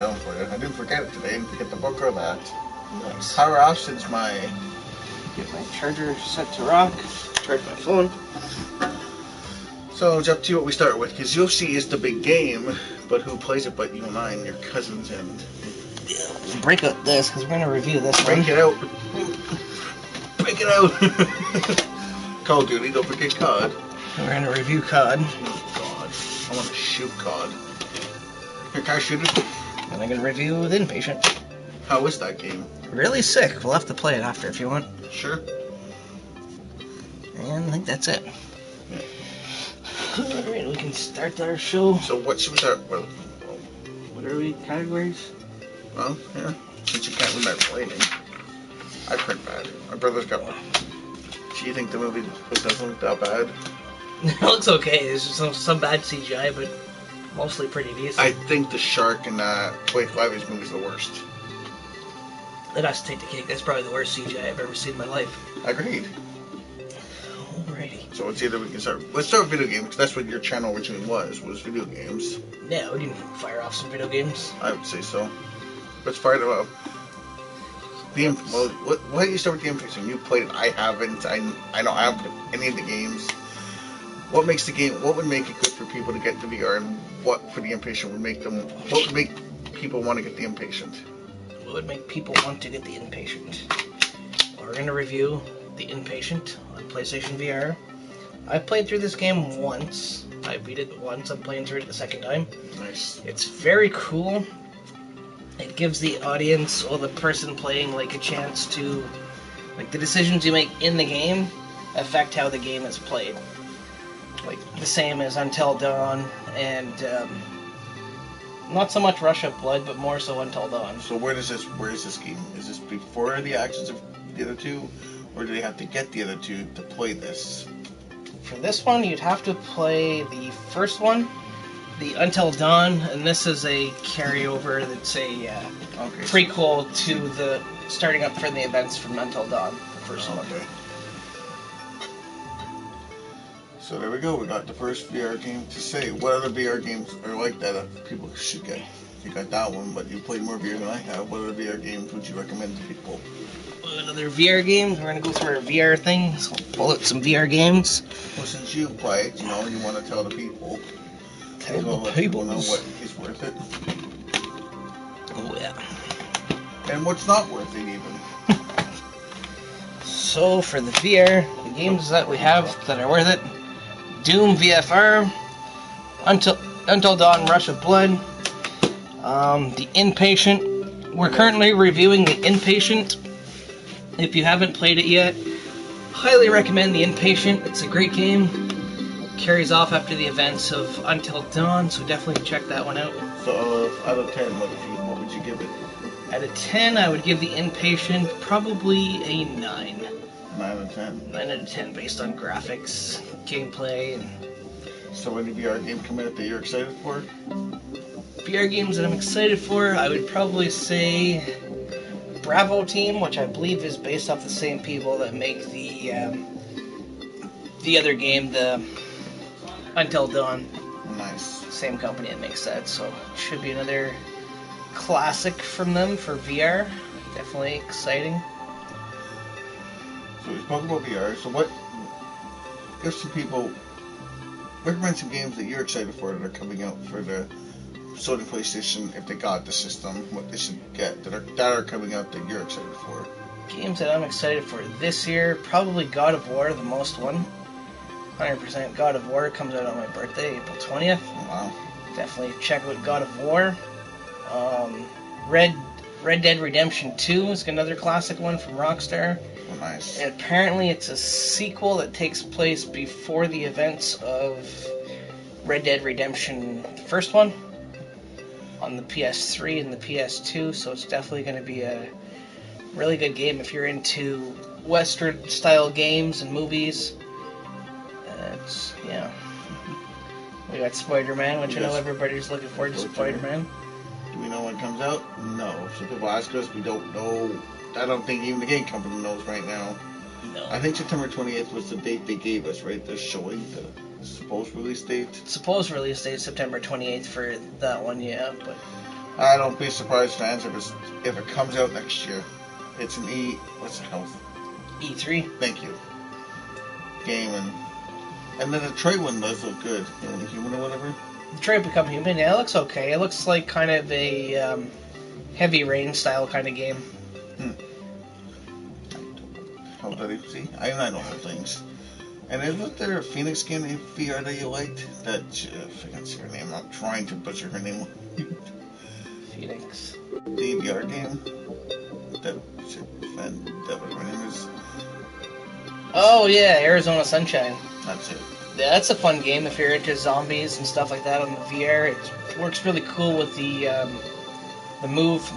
down for you. I didn't forget it today. I didn't forget the book or that. Nice. Power off since my... Get my charger set to rock. Charge my phone. So it's up to you what we start with, because UFC is the big game, but who plays it but you and I and your cousins and... Break out this, because we're going to review this one. Break it out. Break it out. Call of Duty, don't forget COD. We're going to review COD. Oh, God. I want to shoot COD. Here, can I shoot it? And I'm going to review The Inpatient. How is that game? Really sick. We'll have to play it after if you want. Sure. And I think that's it. Yeah. Alright, we can start our show. So what should we start with? What are we, categories? Well, yeah. Since you can't remember rating. I print bad. My brother's got one. Do you think the movie doesn't look that bad? It looks okay. There's just some bad CGI, but mostly pretty decent. I think the shark in 25 movie is the worst. It has to take the cake. That's probably the worst CGI I've ever seen in my life. Agreed. Alrighty. So it's either we can start... Let's start with video games, because that's what your channel originally was video games. Yeah, we can fire off some video games. I would say so. Let's fire them up. Well, why don't you start with the Inpatient? You played it. I haven't. I don't have any of the games. What makes the game? What would make it good for people to get the VR, and what for the Inpatient would make them? What would make people want to get the Inpatient? What would make people want to get the Inpatient? Well, we're gonna review the Inpatient on PlayStation VR. I've played through this game once. I beat it once. I'm playing through it the second time. Nice. It's very cool. It gives the audience or the person playing like a chance to, like, the decisions you make in the game affect how the game is played. Like the same as Until Dawn and not so much Rush of Blood, but more so Until Dawn. So where is this game? Is this before the actions of the other two, or do they have to get the other two to play this? For this one, you'd have to play the first one, the Until Dawn, and this is a carryover that's a prequel to the starting up for the events from Until Dawn, the first one. Okay. So there we go. We got the first VR game to say. What other VR games are like that people should get? You got that one, but you played more VR than I have. What other VR games would you recommend to people? What other VR games? We're going to go through our VR thing, so we'll pull out some VR games. Well, since you play it, you want to tell the people. Tell the let people know what is worth it. Oh, yeah. And what's not worth it, even. So, for the VR, the games that we have that are worth it: Doom VFR, Until Dawn Rush of Blood, The Inpatient. We're currently reviewing The Inpatient. If you haven't played it yet, highly recommend The Inpatient. It's a great game. It carries off after the events of Until Dawn, so definitely check that one out. So, out of 10, what would you give it? Out of 10, I would give The Inpatient probably a 9. 9 out of 10. 9 out of 10 based on graphics, gameplay, and... So any VR game coming out that you're excited for? VR games that I'm excited for, I would probably say Bravo Team, which I believe is based off the same people that make the other game, the Until Dawn. Nice. Same company that makes that, so it should be another classic from them for VR. Definitely exciting. So we spoke about VR, so what, give some people, recommend some games that you're excited for that are coming out for the Sony PlayStation, if they got the system, what they should get, that are coming out that you're excited for. Games that I'm excited for this year, probably God of War, the most one. 100% God of War comes out on my birthday, April 20th. Wow. Definitely check out God of War. Red Dead Redemption 2 is another classic one from Rockstar. Oh, nice. And apparently it's a sequel that takes place before the events of Red Dead Redemption, the first one, on the PS3 and the PS2, so it's definitely going to be a really good game if you're into Western-style games and movies. Yeah. We got Spider-Man, which I know everybody's looking forward to Spider-Man. Do we know when it comes out? No. So people ask us, we don't know. I don't think even the game company knows right now. No. I think September 28th was the date they gave us, right? They're showing the supposed release date. Supposed release date September 28th for that one, yeah, but I don't be surprised, fans, if it comes out next year. It's an what's the hell? E3. Thank you. Game and the Detroit one does look good. You know, the human or whatever. Detroit Become Human. Yeah, it looks okay. It looks like kind of a Heavy Rain style kind of game. How did I see? I don't know things. And isn't there a Phoenix game in VR that you liked? That I can't see her name. I'm trying to butcher her name. Phoenix. The VR game. That whatever her name is. Oh yeah, Arizona Sunshine. That's it. Yeah, that's a fun game if you're into zombies and stuff like that on the VR. It works really cool with the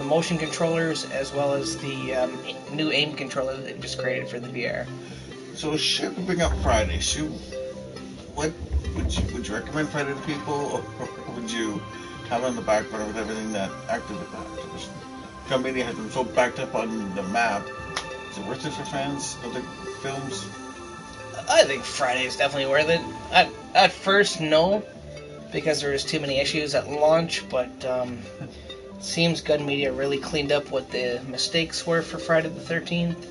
motion controllers, as well as the new aim controller that they just created for the VR. So should we bring up Friday? What would you recommend Friday to people, or would you have on the back burner with everything that Activision company has been so backed up on the map? Is it worth it for fans of the films? I think Friday is definitely worth it. At first, no, because there was too many issues at launch, but it seems Gun Media really cleaned up what the mistakes were for Friday the 13th.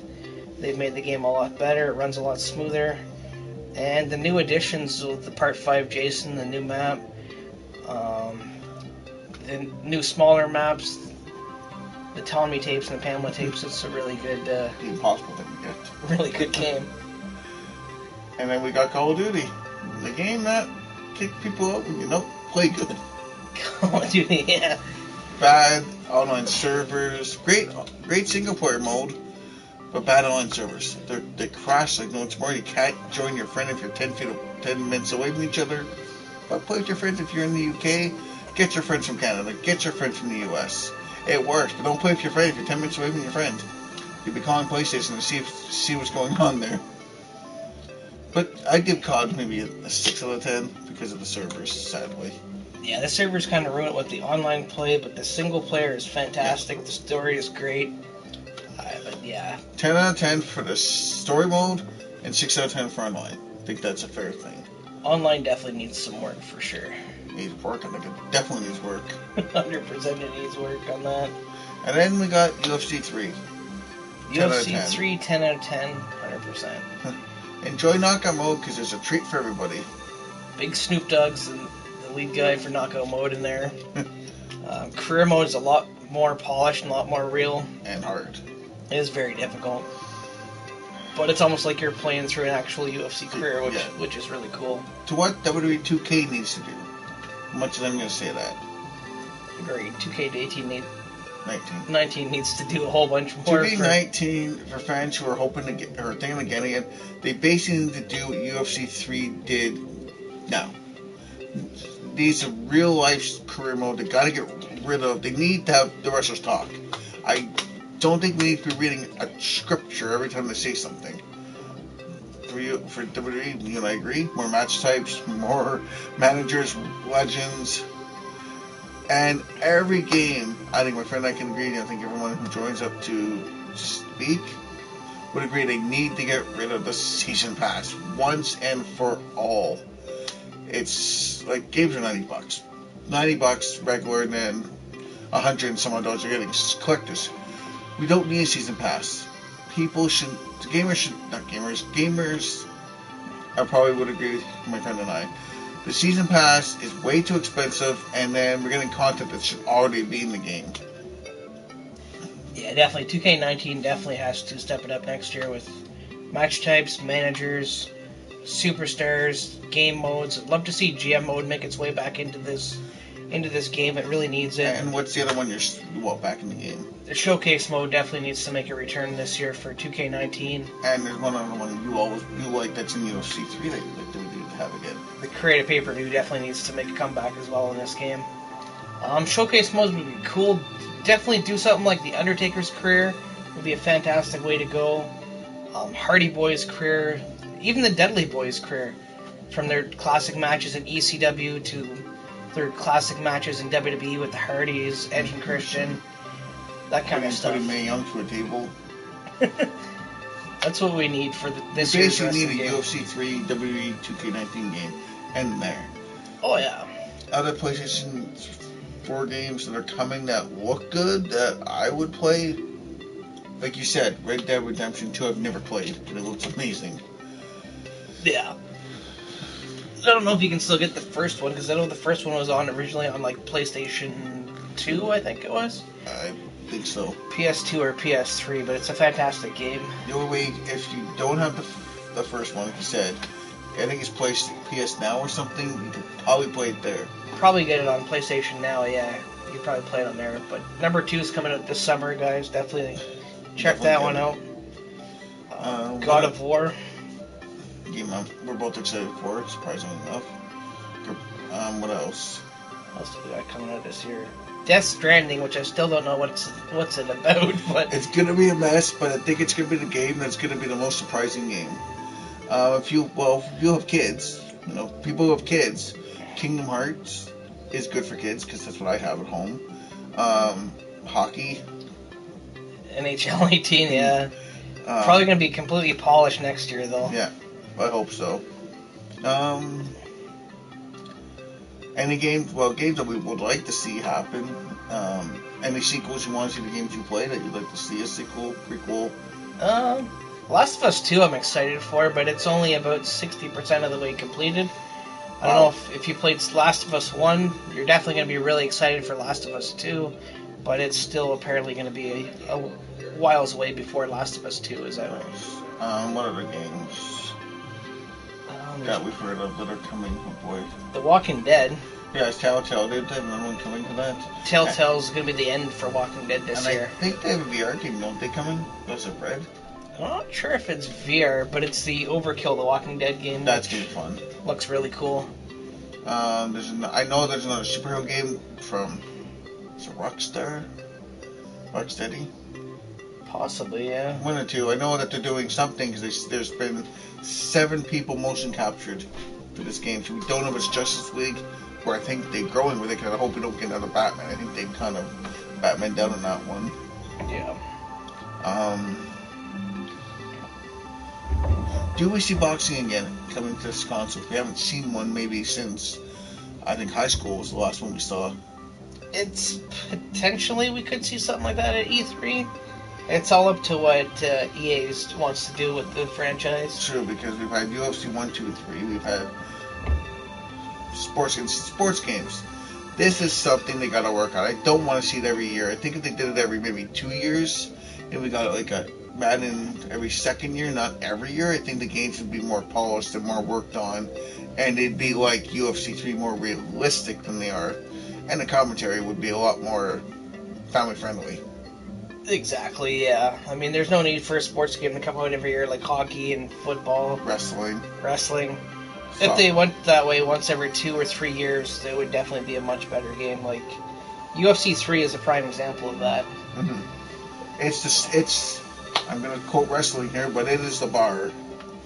They've made the game a lot better, it runs a lot smoother, and the new additions with the Part 5 Jason, the new map, the new smaller maps, the Tommy tapes and the Pamela tapes, it's a really good, the impossible thing to get. Really good game. And then we got Call of Duty, the game that kicked people out and play good. Call of Duty, yeah. Bad online servers, great single player mode, but bad online servers. They crash like no tomorrow. You can't join your friend if you're 10 minutes away from each other. But play with your friends if you're in the UK. Get your friends from Canada. Get your friends from the US. It works, but don't play with your friend if you're 10 minutes away from your friend. You'll be calling PlayStation to see what's going on there. But I give COD maybe a 6 out of 10 because of the servers, sadly. Yeah, the servers kind of ruin it with the online play, but the single player is fantastic. Yeah. The story is great. But yeah. 10 out of 10 for the story mode and 6 out of 10 for online. I think that's a fair thing. Online definitely needs some work for sure. Needs work, and it definitely needs work. 100% it needs work on that. And then we got UFC 3. UFC 3, 10 out of 10, 100%. Enjoy knockout mode because there's a treat for everybody. Big Snoop Dogg's the lead guy for knockout mode in there. Career mode is a lot more polished and a lot more real. And hard. It is very difficult. But it's almost like you're playing through an actual UFC career, which is really cool. To what WWE 2K needs to do. Much as I'm going to say that. Agreed. 2K 19 needs to do a whole bunch more. 2K19, for fans who are hoping to get, or thinking of getting it, they basically need to do what UFC 3 did now. These are real life career mode. They got to get rid of. They need to have the wrestlers talk. I don't think we need to be reading a scripture every time they say something. For WWE, you and I agree. More match types, more managers, legends. And every game, I think my friend and I can agree, and I think everyone who joins up to speak would agree they need to get rid of the season pass once and for all. It's like games are $90. $90 regular, and then $100 and some odd dollars you're getting collectors. We don't need a season pass. Gamers, I probably would agree with my friend and I. The season pass is way too expensive, and then we're getting content that should already be in the game. Yeah, definitely. 2K19 definitely has to step it up next year with match types, managers, superstars, game modes. I'd love to see GM mode make its way back into this game. It really needs it. And what's the other one back in the game? The showcase mode definitely needs to make a return this year for 2K19. And there's one other one you like that's in UFC 3 that you'd like to have again. The creative pay-per-view definitely needs to make a comeback as well in this game. Showcase modes would be cool. Definitely do something like the Undertaker's career would be a fantastic way to go. Hardy Boys' career, even the Dudley Boys' career, from their classic matches in ECW to their classic matches in WWE with the Hardys, Edge and Christian, that kind of stuff. Putting Mae Young to a table. That's what we need for this year's wrestling game. Basically need a UFC 3 WWE 2K19 game, and there. Oh yeah. Other PlayStation 4 games that are coming that look good that I would play. Like you said, Red Dead Redemption 2 I've never played, and it looks amazing. Yeah. I don't know if you can still get the first one, because I know the first one was on originally on like PlayStation 2, I think it was. I think so. PS2 or PS3, but it's a fantastic game. The only way, if you don't have the first one, like you said, I think it's PS Now or something, you could probably play it there. Probably get it on PlayStation Now, yeah. You could probably play it on there. But number 2 is coming out this summer, guys. Definitely check that one out. God of War. Game we're both excited for, surprisingly enough. What else? What else do we got coming out this year? Death Stranding, which I still don't know what's it about, but it's gonna be a mess. But I think it's gonna be the game that's gonna be the most surprising game. If you have kids, people who have kids, Kingdom Hearts is good for kids because that's what I have at home. Hockey, NHL 18, yeah. Probably gonna be completely polished next year, though. Yeah, I hope so. Any games that we would like to see happen. Any sequels you want to see the games you play that you'd like to see a sequel, prequel? Last of Us 2 I'm excited for, but it's only about 60% of the way completed. I don't know if you played Last of Us 1, you're definitely going to be really excited for Last of Us 2, but it's still apparently going to be a whiles away before Last of Us 2 is out. What other games that we've heard of that are coming? Oh boy. The Walking Dead. Yeah, it's Telltale. They have another one coming to that. Telltale's going to be the end for Walking Dead this year. I think they have a VR game, don't they, coming? Was it Red? I'm not sure if it's VR, but it's the Overkill, the Walking Dead game. That's going to be fun. Looks really cool. I know there's another superhero game from, is it Rockstar? Rocksteady? Possibly, yeah. One or two. I know that they're doing something because there's been 7 people motion captured for this game. So we don't know if it's Justice League, where I think they're growing with it because I hope we don't get another Batman. I think they've kind of Batman down on that one. Yeah. Do we see boxing again coming to this console? We haven't seen one maybe since, I think high school was the last one we saw. It's potentially we could see something like that at E3. It's all up to what EA wants to do with the franchise. True, because we've had UFC 1, 2, 3. We've had sports games. This is something they got to work on. I don't want to see it every year. I think if they did it every maybe 2 years, and we got like a Madden every second year, not every year, I think the games would be more polished and more worked on, and it'd be like UFC 3 more realistic than they are, and the commentary would be a lot more family friendly. Exactly, yeah. I mean, there's no need for a sports game to come out every year like hockey and football. Wrestling. If they went that way once every 2 or 3 years, it would definitely be a much better game. Like, UFC 3 is a prime example of that. Mm-hmm. I'm going to quote wrestling here, but it is the bar.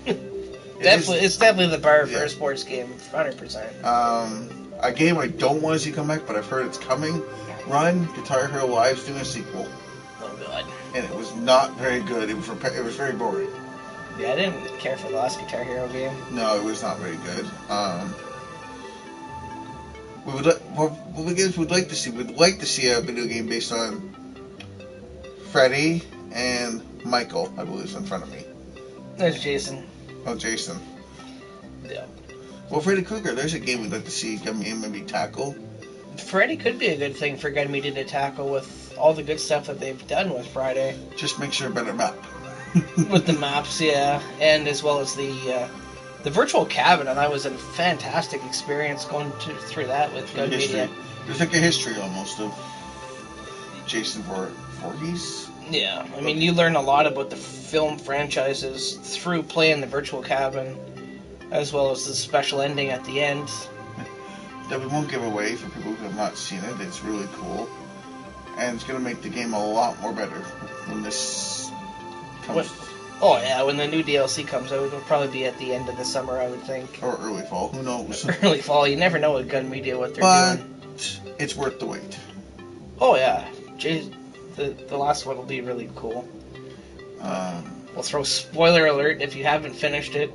It's definitely the bar for a sports game, 100%. A game I don't want to see come back, but I've heard it's coming. Run, Guitar Hero Live's doing a sequel. Oh, God. And it was not very good. It was very boring. Yeah, I didn't care for the last Guitar Hero game. No, it was not very good. We'd like to see a video game based on Freddy and Michael, I believe, is in front of me. There's Jason. Oh, Jason. Yeah. Well, Freddy Krueger, there's a game we'd like to see maybe tackle. Freddy could be a good thing for Gun Media to tackle with all the good stuff that they've done with Friday. Just make sure a better map. With the maps, yeah, and as well as the virtual cabin, and that was a fantastic experience going through that with Gun Media. There's like a history almost of Jason Voorhees. Yeah, I mean, you learn a lot about the film franchises through playing the virtual cabin, as well as the special ending at the end. That we won't give away for people who have not seen it. It's really cool, and it's going to make the game a lot more better when this comes. Oh yeah, when the new DLC comes out, it'll probably be at the end of the summer, I would think. Or early fall, who knows? Early fall, you never know with Gun Media what they're doing. But it's worth the wait. Oh yeah, the last one will be really cool. We'll throw spoiler alert if you haven't finished it.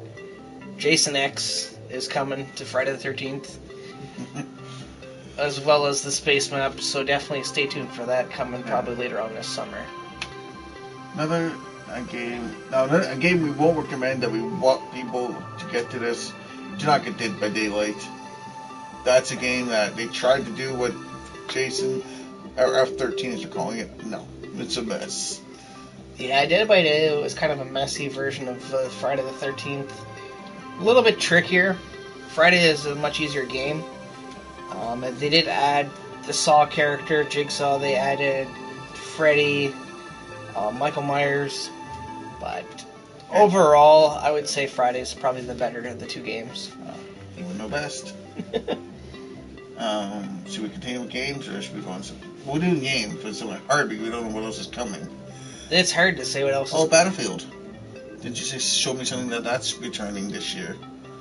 Jason X is coming to Friday the 13th. as well as the space map, so definitely stay tuned for that coming probably later on this summer. Another a game we won't recommend that we want people to get to this. Do not get Dead by Daylight. That's a game that they tried to do what Jason, or F13 as you're calling it. No, it's a mess. Yeah, Dead by Daylight was kind of a messy version of Friday the 13th. A little bit trickier. Friday is a much easier game. They did add the Saw character, Jigsaw. They added Freddy, Michael Myers. But overall, I would say Friday's probably the better of the two games. You would know best. Should we continue with games, or should we go on some... We're doing games, but it's hard because we don't know what else is coming. It's hard to say what else is coming. Battlefield. Did you show me something that's returning this year?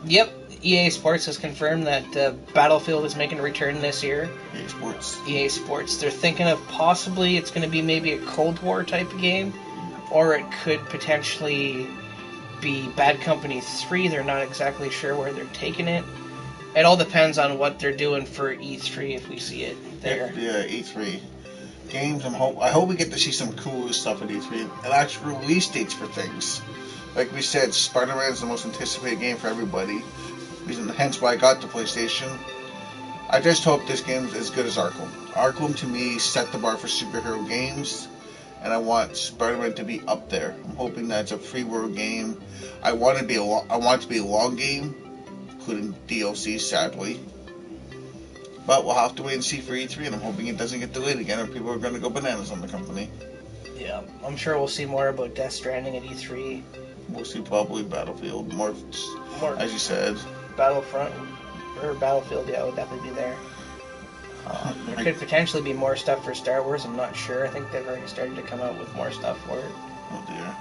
Yep. EA Sports has confirmed that Battlefield is making a return this year. EA Sports. They're thinking of possibly it's going to be maybe a Cold War type of game, or it could potentially be Bad Company 3. They're not exactly sure where they're taking it. It all depends on what they're doing for E3 if we see it there. Yeah, E3 games. I hope we get to see some cool stuff at E3 and actual release dates for things. Like we said, Spider-Man is the most anticipated game for everybody. Hence why I got the PlayStation. I just hope this game is as good as Arkham. Arkham to me set the bar for superhero games, and I want Spider-Man to be up there. I'm hoping that it's a free world game. I want it to be a long game, including DLC, sadly. But we'll have to wait and see for E3, and I'm hoping it doesn't get delayed again, or people are going to go bananas on the company. Yeah, I'm sure we'll see more about Death Stranding at E3. We'll see probably Battlefield, more as you said. Battlefront, or Battlefield, yeah, will definitely be there. There could potentially be more stuff for Star Wars, I'm not sure. I think they've already started to come out with more stuff for it. Oh dear.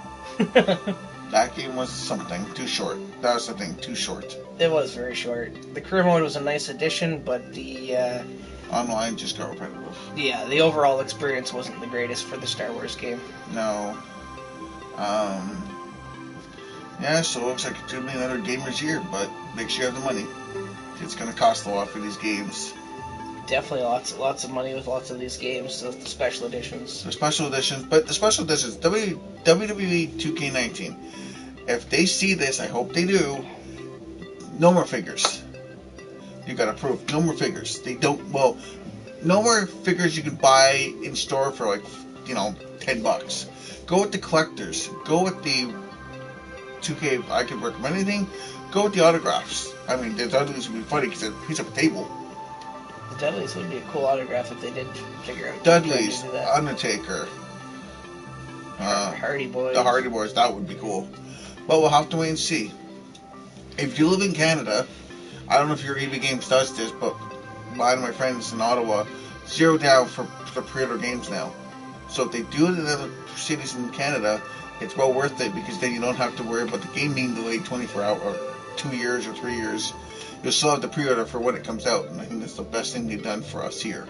That game was something. Too short. That was the thing, too short. It was very short. The career mode was a nice addition, but the... online just got repetitive. Yeah, the overall experience wasn't the greatest for the Star Wars game. No. Yeah, so it looks like it's going to be another gamer's year, but make sure you have the money. It's going to cost a lot for these games. Definitely lots of money with lots of these games, the special editions. The special editions, WWE 2K19. If they see this, I hope they do, no more figures. You got to prove, no more figures. No more figures you can buy in store for $10. Go with the collectors. Go with the 2K, I could recommend anything. Go with the autographs. I mean, the Dudleys would be funny because they're a piece of a table. The Dudleys would be a cool autograph if they did figure out. Dudleys, Undertaker, Hardy Boys. The Hardy Boys, that would be cool. But we'll have to wait and see. If you live in Canada, I don't know if your EB Games does this, but mine and my friends in Ottawa zero down for the pre-order games now. So if they do it in other cities in Canada, it's well worth it because then you don't have to worry about the game being delayed 24 hours, or 2 years or 3 years. You'll still have the pre-order for when it comes out, and I think that's the best thing they've done for us here.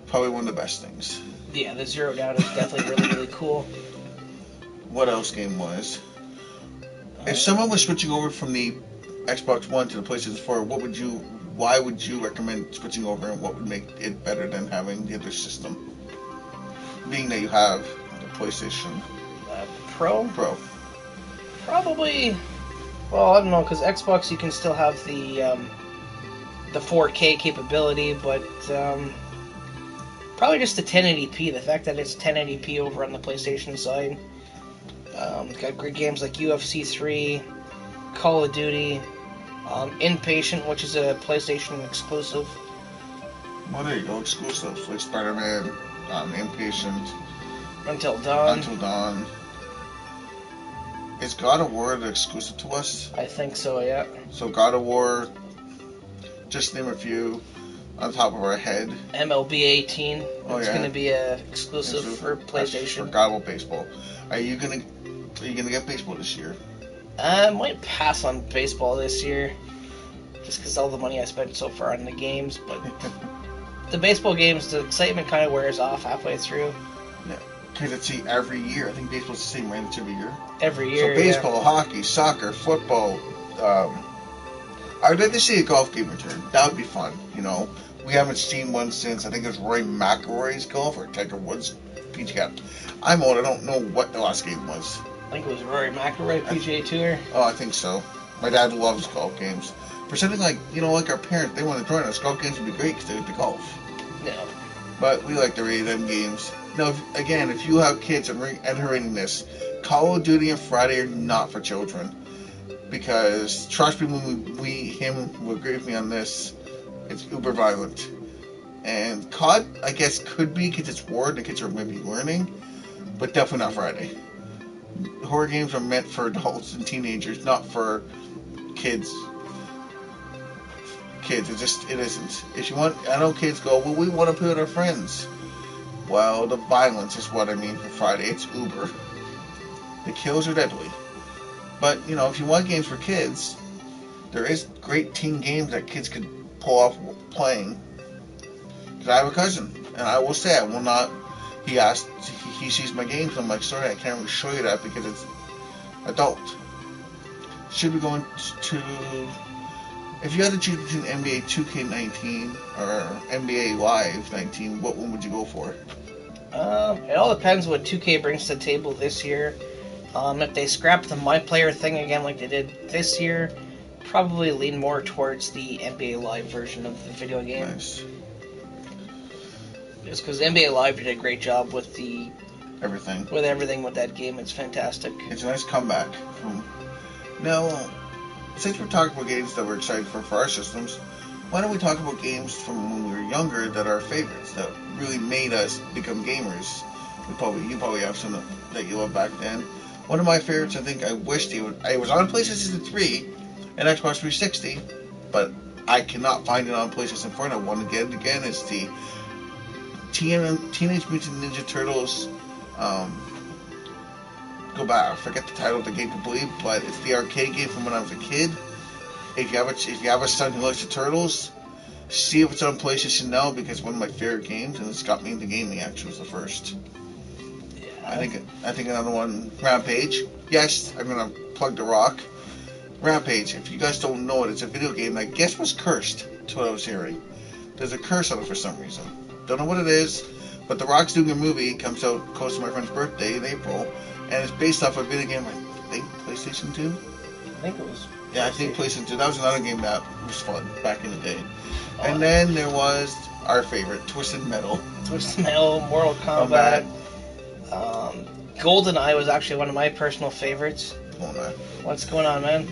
Probably one of the best things. Yeah, the zero down is definitely really, really cool. What else game-wise? If someone was switching over from the Xbox One to the PlayStation 4, why would you recommend switching over, and what would make it better than having the other system? Being that you have the PlayStation Pro? Probably. Well, I don't know, because Xbox you can still have the 4K capability, but probably just the 1080p. The fact that it's 1080p over on the PlayStation side. Got great games like UFC 3, Call of Duty, Inpatient, which is a PlayStation exclusive. Well, there you go, exclusives like Spider-Man, Inpatient, Until Dawn. Is God of War exclusive to us? I think so, yeah. So God of War, just name a few on top of our head. MLB 18. It's going to be a exclusive for PlayStation. Forgot about baseball. Are you gonna get baseball this year? I might pass on baseball this year, just because all the money I spent so far on the games. But the baseball games, the excitement kind of wears off halfway through. Yeah, because it's every year. I think baseball's the same, right? It's every year. Every year. So baseball, hockey, soccer, football. I'd like to see a golf game return. That would be fun, We haven't seen one since, I think it was Roy McIlroy's golf or Tiger Woods PGA. I'm old, I don't know what the last game was. I think it was Rory McIlroy PGA Tour. Oh, I think so. My dad loves golf games. For something like, like our parents, they want to join us. Golf games would be great because they like to golf. No. But we like to read them games. Now, if you have kids and are reading this, Call of Duty and Friday are not for children. Because, trust me, when him will agree with me on this, it's uber violent. And COD, I guess, could be because it's war and the kids are maybe learning, but definitely not Friday. Horror games are meant for adults and teenagers, not for kids. It isn't. If you want, I know kids go, well, we want to play with our friends. Well, the violence is what I mean for Friday. It's uber. The kills are deadly. But, if you want games for kids, there is great teen games that kids could pull off playing. Because I have a cousin, and I will say, I will not, he sees my games, and I'm like, sorry, I can't really show you that because it's adult. Should we go into, if you had to choose between NBA 2K19 or NBA Live 19, what one would you go for? It all depends what 2K brings to the table this year. If they scrap the My Player thing again like they did this year, probably lean more towards the NBA Live version of the video game. Nice. Just because NBA Live did a great job with everything with that game. It's fantastic. It's a nice comeback. Now, since we're talking about games that we're excited for our systems, why don't we talk about games from when we were younger that are favorites, that really made us become gamers? You probably have some that you love back then. One of my favorites, I think I wished it was on PlayStation 3 and Xbox 360, but I cannot find it on PlayStation 4, and I want to get it again. It's the Teenage Mutant Ninja Turtles. Go back, I forget the title of the game completely, but it's the arcade game from when I was a kid. If you have a son who likes the Turtles, see if it's on PlayStation now, because it's one of my favorite games, and it's got me into gaming. Actually, was the first. I think another one, Rampage. Yes, I'm gonna plug The Rock. Rampage. If you guys don't know it, it's a video game that I guess was cursed. That's what I was hearing. There's a curse on it for some reason. Don't know what it is, but The Rock's doing a movie. It comes out close to my friend's birthday in April, and it's based off a video game. I think PlayStation 2. I think it was. Yeah, I think PlayStation 2. That was another game that was fun back in the day. And then there was our favorite, Twisted Metal. Twisted Metal, Mortal Kombat. GoldenEye was actually one of my personal favorites. What's going on, man?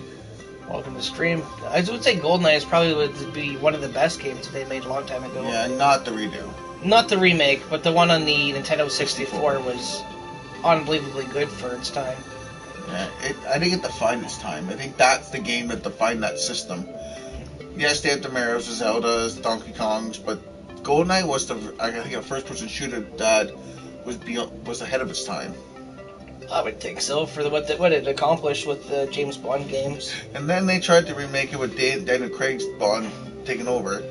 Welcome to stream. I would say GoldenEye is probably would be one of the best games that they made a long time ago. Yeah, not the redo. Not the remake, but the one on the Nintendo 64 was unbelievably good for its time. Yeah, I think it defined its time. I think that's the game that defined that system. Yes, they had the Marios, the Zeldas, Donkey Kongs, but GoldenEye was I think a first-person shooter that was ahead of its time. I would think so, for what it accomplished with the James Bond games. And then they tried to remake it with Daniel Craig's Bond taking over.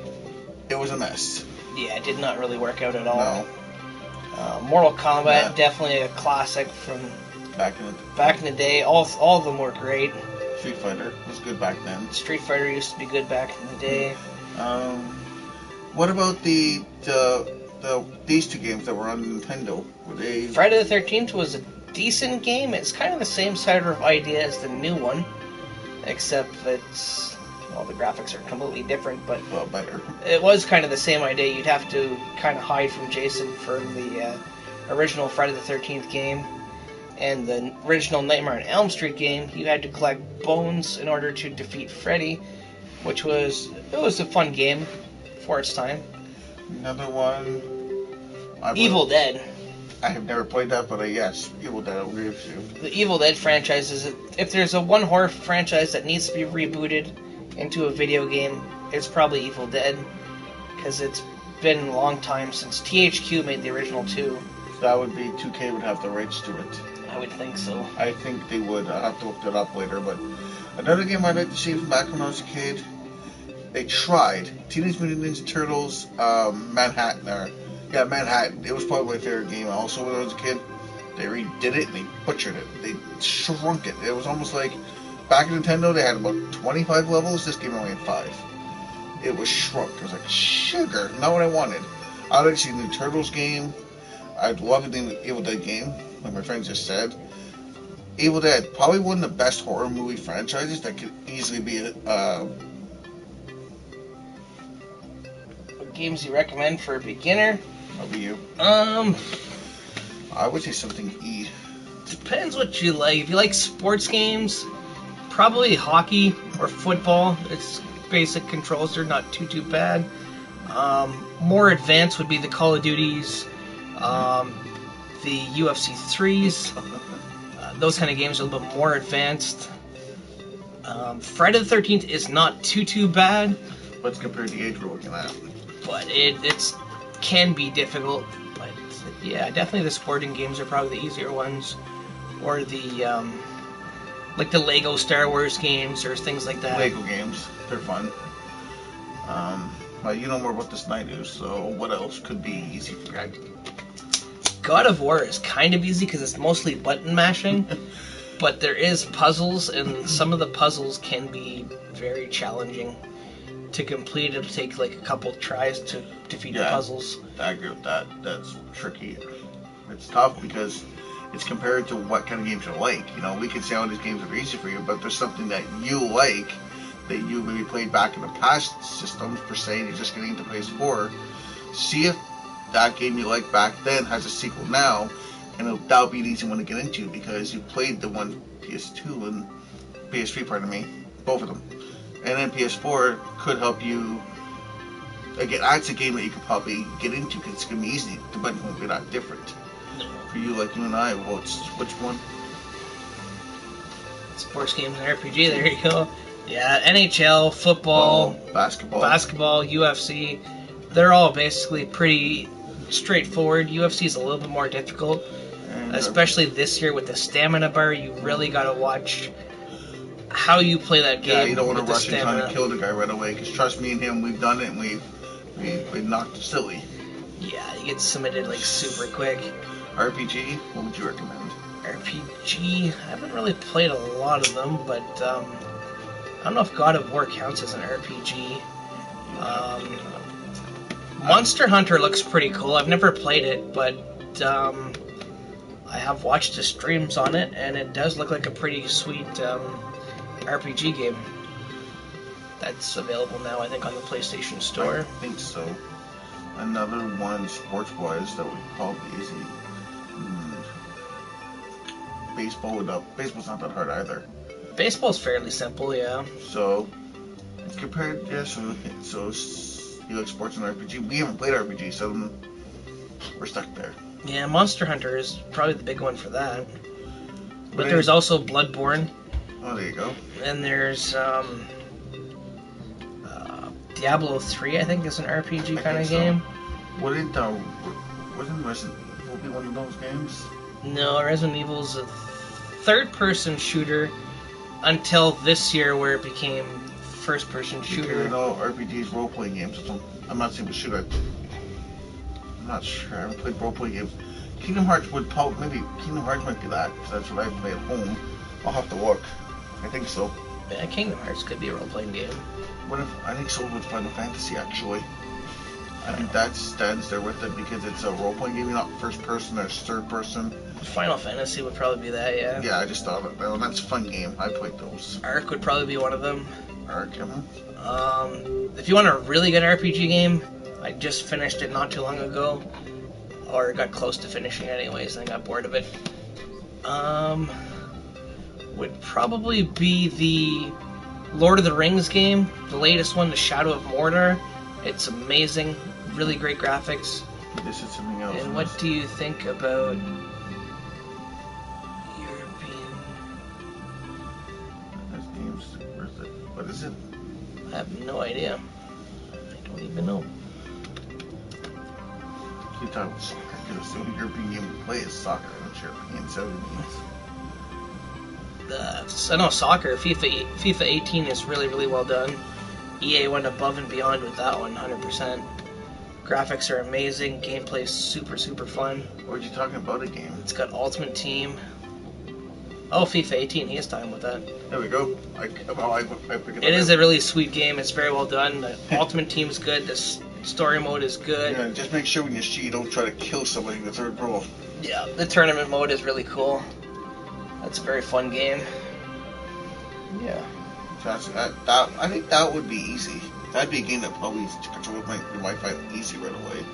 It was a mess. Yeah, it did not really work out at all. No. Mortal Kombat, definitely a classic from back in the day. All of them were great. Street Fighter was good back then. Street Fighter used to be good back in the day. What about these two games that were on Nintendo? Were they? Friday the 13th was a decent game. It's kind of the same sort of idea as the new one, except that the graphics are completely different, but better. It was kind of the same idea. You'd have to kind of hide from Jason from the original Friday the 13th game, and the original Nightmare on Elm Street game. You had to collect bones in order to defeat Freddy, which was a fun game for its time. Another one. Evil Dead. I have never played that, but yes, Evil Dead, I'll agree with you. The Evil Dead franchise if there's a one horror franchise that needs to be rebooted into a video game, it's probably Evil Dead, because it's been a long time since THQ made the original two. So that would be 2K would have the rights to it. I would think so. I think they would. I'll have to look it up later, but another game I'd like to see from back when I was a kid, they tried. Teenage Mutant Ninja Turtles, Manhattan. Manhattan. It was probably my favorite game also when I was a kid. They redid it and they butchered it. They shrunk it. It was almost like back in Nintendo they had about 25 levels. This game only had 5. it was shrunk. It was like sugar, not what I wanted. I'd like to see a new Turtles game. I'd love a new Evil Dead game, like my friend just said. Evil Dead, probably one of the best horror movie franchises that could easily be What games you recommend for a beginner? How about you? I would say something E. Depends what you like. If you like sports games, probably hockey or football. It's basic controls. They're not too bad. More advanced would be the Call of Duties, the UFC 3's. Those kind of games are a little bit more advanced. Friday the 13th is not too bad. Let's compare the age we're looking at. But it's can be difficult. But yeah, definitely the sporting games are probably the easier ones. Or the like the Lego Star Wars games or things like that. Lego games, they're fun. Well, you know more about this than I do, so what else could be easy for you? God of War is kind of easy because it's mostly button mashing, but there is puzzles, and some of the puzzles can be very challenging to complete. It'll take like a couple tries to defeat the puzzles. I agree with that. That's tricky. It's tough because it's compared to what kind of games you like. You know, we could say all these games are easy for you, but there's something that you like that you maybe played back in the past systems, per se, and you're just getting into PS4. See if that game you liked back then has a sequel now, and that'll be an easy one to get into because you played the one PS2 and PS3, pardon me, both of them. And then PS4 could help you. Again, that's a game that you could probably get into because it's going to be easy. The buttons won't be that different. For you, like you and I, well, it's which one? Sports games and RPG, there you go. Yeah, NHL, football, basketball, UFC, they're all basically pretty straightforward. UFC is a little bit more difficult, especially this year with the stamina bar. You really got to watch how you play that game. Yeah, you don't want to rush and try to kill the guy right away, because trust me and him, we've done it and we knocked it silly. Yeah, you get submitted like super quick. RPG, what would you recommend? RPG, I haven't really played a lot of them, but I don't know if God of War counts as an RPG. Monster Hunter looks pretty cool. I've never played it, but I have watched the streams on it, and it does look like a pretty sweet RPG game. That's available now, I think, on the PlayStation Store. I think so. Another one, sports-wise, that would probably be easy. Baseball's not that hard either. Baseball's fairly simple, yeah. So, compared, yeah, so you like sports and RPG? We haven't played RPG, so we're stuck there. Yeah, Monster Hunter is probably the big one for that. But there's also Bloodborne. Oh, there you go. And there's Diablo 3, I think, is an RPG kind of game. Wasn't Resident Evil be one of those games? No, Resident Evil's a third-person shooter until this year where it became first-person shooter. No, RPGs, role-playing games. I'm not saying shooter. I'm not sure. I haven't played role-playing games. Kingdom Hearts would probably, maybe Kingdom Hearts might be that, because that's what I play at home. I'll have to look. I think so. Yeah, Kingdom Hearts could be a role-playing game. I think so with Final Fantasy, actually. I think that stands there with it because it's a role-playing game, not first-person or third-person. Final Fantasy would probably be that, yeah. Yeah, I just thought of it. Well, that's a fun game. I played those. Ark would probably be one of them. Ark, if you want a really good RPG game, I just finished it not too long ago, or got close to finishing it anyways, and I got bored of it. Would probably be the Lord of the Rings game, the latest one, The Shadow of Mordor. It's amazing, really great graphics. This is something else. And what do you think about European? This game's worth it. What is it? I have no idea. I don't even know. You talk about soccer, because the only European game we play is soccer, not European, so it means. I know soccer, FIFA 18 is really, really well done. EA went above and beyond with that one, 100%. Graphics are amazing, gameplay is super, super fun. What are you talking about a game? It's got Ultimate Team. Oh, FIFA 18, he has time with that. There we go. I pick it It is a really sweet game. It's very well done. The Ultimate Team is good. The story mode is good. Yeah, just make sure when you cheat, you don't try to kill somebody in the third row. Yeah, the tournament mode is really cool. That's a very fun game. Yeah. I think that would be easy. That'd be a game that probably controls my Wi-Fi easy right away.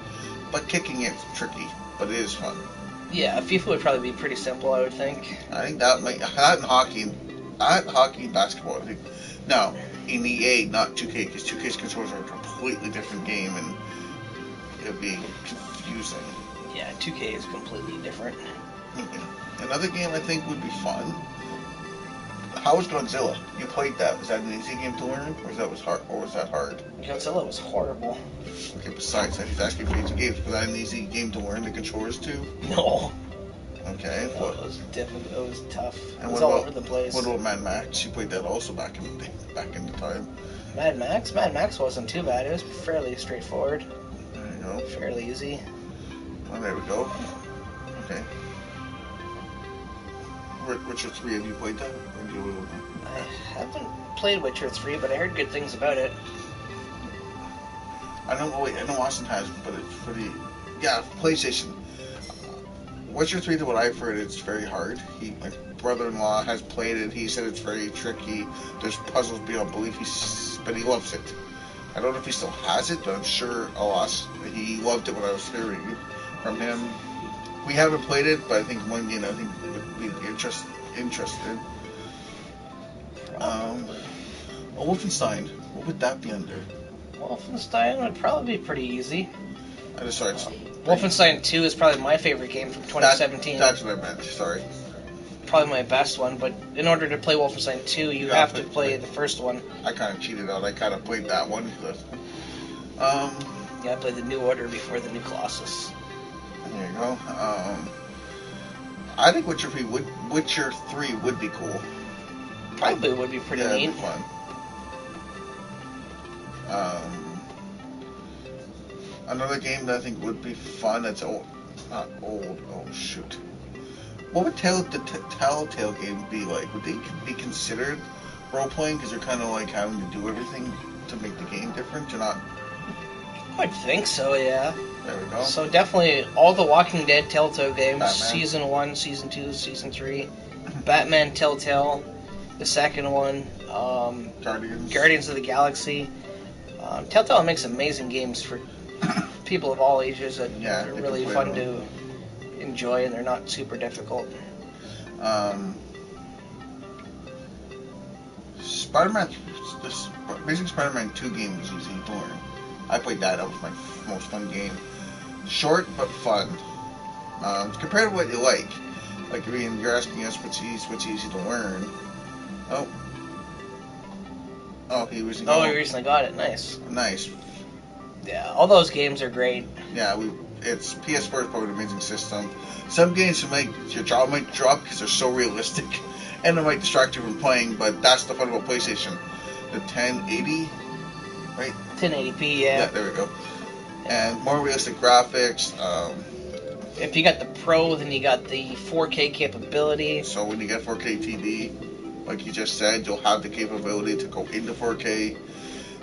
But kicking it's tricky, but it is fun. Yeah, FIFA would probably be pretty simple, I would think. I think that and hockey and basketball. I think now in EA, not 2K, because 2K's controls are a completely different game, and it'd be confusing. Yeah, 2K is completely different. Another game I think would be fun. How was Godzilla? You played that. Was that an easy game to learn, or was that hard? Godzilla was horrible. Okay, besides that, he's asking for easy games. Was that an easy game to learn the controls to? No. Okay. No, it was difficult. It was tough. And it was all over the place. What about Mad Max? You played that also back in the time. Mad Max? Mad Max wasn't too bad. It was fairly straightforward. There you go. Fairly easy. Oh, there we go. Okay. Witcher 3, have you played that? I haven't played Witcher 3, but I heard good things about it. I know Austin has, but it's for the PlayStation. Witcher 3, to what I've heard, it's very hard. My brother-in-law has played it. He said it's very tricky. There's puzzles beyond belief. But he loves it. I don't know if he still has it, but I'm sure he loved it when I was hearing from him. We haven't played it, but I think one game we'd be interested. Wolfenstein, what would that be under? Wolfenstein would probably be pretty easy. Sorry. Wolfenstein 2 is probably my favorite game from 2017. That's what I meant, sorry. Probably my best one, but in order to play Wolfenstein 2, you have to play the first one. I kind of cheated out. I kind of played that one. Yeah, I played the New Order before the New Colossus. There you go. I think Witcher 3 would be cool. Probably would be pretty neat. It'd be fun. Another game that I think would be fun. That's not old. Oh shoot! What would the Telltale game be like? Would they be considered role playing because they're kind of like having to do everything to make the game different? Or not? I think so. Yeah. There we go. So definitely all the Walking Dead Telltale games, Batman. Season 1, Season 2, Season 3, Batman Telltale, the second one, Guardians of the Galaxy. Telltale makes amazing games for people of all ages that are really fun to enjoy, and they're not super difficult. Spider-Man, this Amazing Spider-Man 2 game was easy to learn. I played that. That was my most fun game. Short but fun. Compared to what you like. Like, I mean, you're asking us what's easy to learn. He recently got it. Oh, you recently got it. Nice. Nice. Yeah, all those games are great. Yeah, it's PS4 is probably an amazing system. Some games your jaw might drop because they're so realistic, and it might distract you from playing. But that's the fun about PlayStation. The 1080, right? 1080p, yeah. Yeah, there we go. And more realistic graphics. If you got the Pro, then you got the 4K capability. So when you get 4K TV, like you just said, you'll have the capability to go into 4K.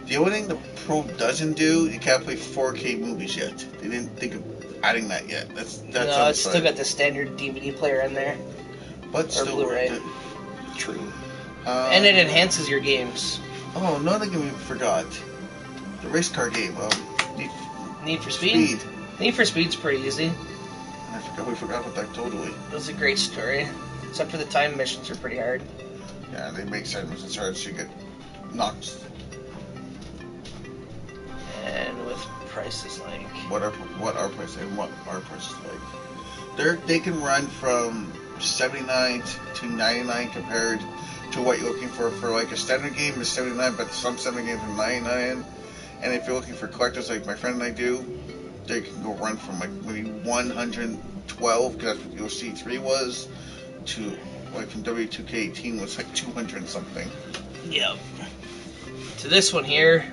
The only thing the Pro doesn't do, you can't play 4K movies yet. They didn't think of adding that yet. That's no, it's still got the standard DVD player in there. But or still Blu-ray. True. And it enhances your games. Oh, another game we forgot. The race car game. Need for Speed? Need for Speed's pretty easy. We forgot about that totally. It was a great story. Except for the time missions are pretty hard. Yeah, they make side missions hard so you get knocked. And with prices like... What are prices like? They can run from 79 to 99 compared to what you're looking for like a standard game is 79, but some standard games are 99. And if you're looking for collectors like my friend and I do, they can go run from like maybe 112, because that's what your C3 was, to like from W2K18 was like 200 and something. Yep. To this one here,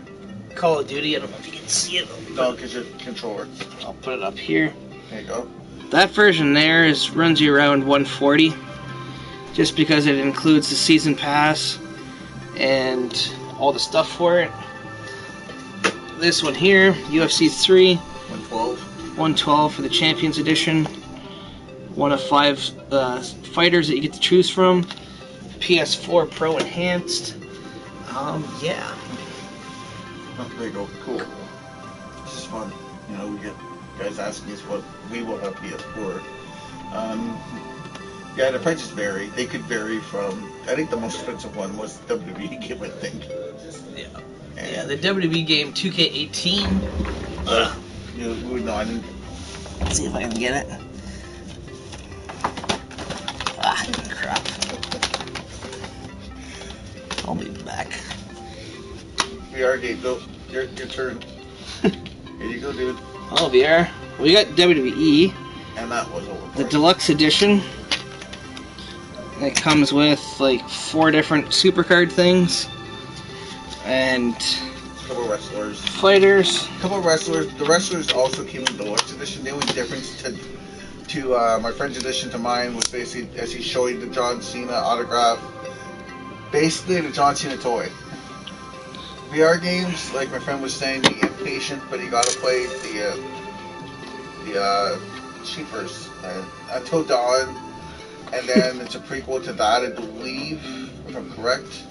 Call of Duty. I don't know if you can see it. No, because your controller. I'll put it up here. There you go. That version there runs you around 140. just because it includes the season pass and all the stuff for it. This one here, UFC 3, 112 for the Champions Edition. One of 5 fighters that you get to choose from. PS4 Pro Enhanced. Yeah. Oh, there you go. Cool. This is fun. You know, we get guys asking us what we want on PS4. Yeah, the prices vary. They could vary from, I think the most expensive one was the WWE game, I think. Yeah. Yeah, the WWE game 2K18. No, I didn't. Let's see if I can get it. Ah, crap. I'll be back. VR game, go. Your turn. Here you go, dude. Oh, VR. We got WWE. And that was overpriced. The deluxe edition. It comes with like 4 different supercard things. And a couple of wrestlers. Fighters. A couple of wrestlers. The wrestlers also came in the deluxe edition. The only difference to my friend's edition to mine was basically, as he's showing the John Cena autograph, basically the John Cena toy. VR games, like my friend was saying, be impatient, but you gotta play the cheapers until Dawn, and then it's a prequel to that, I believe, if I'm correct.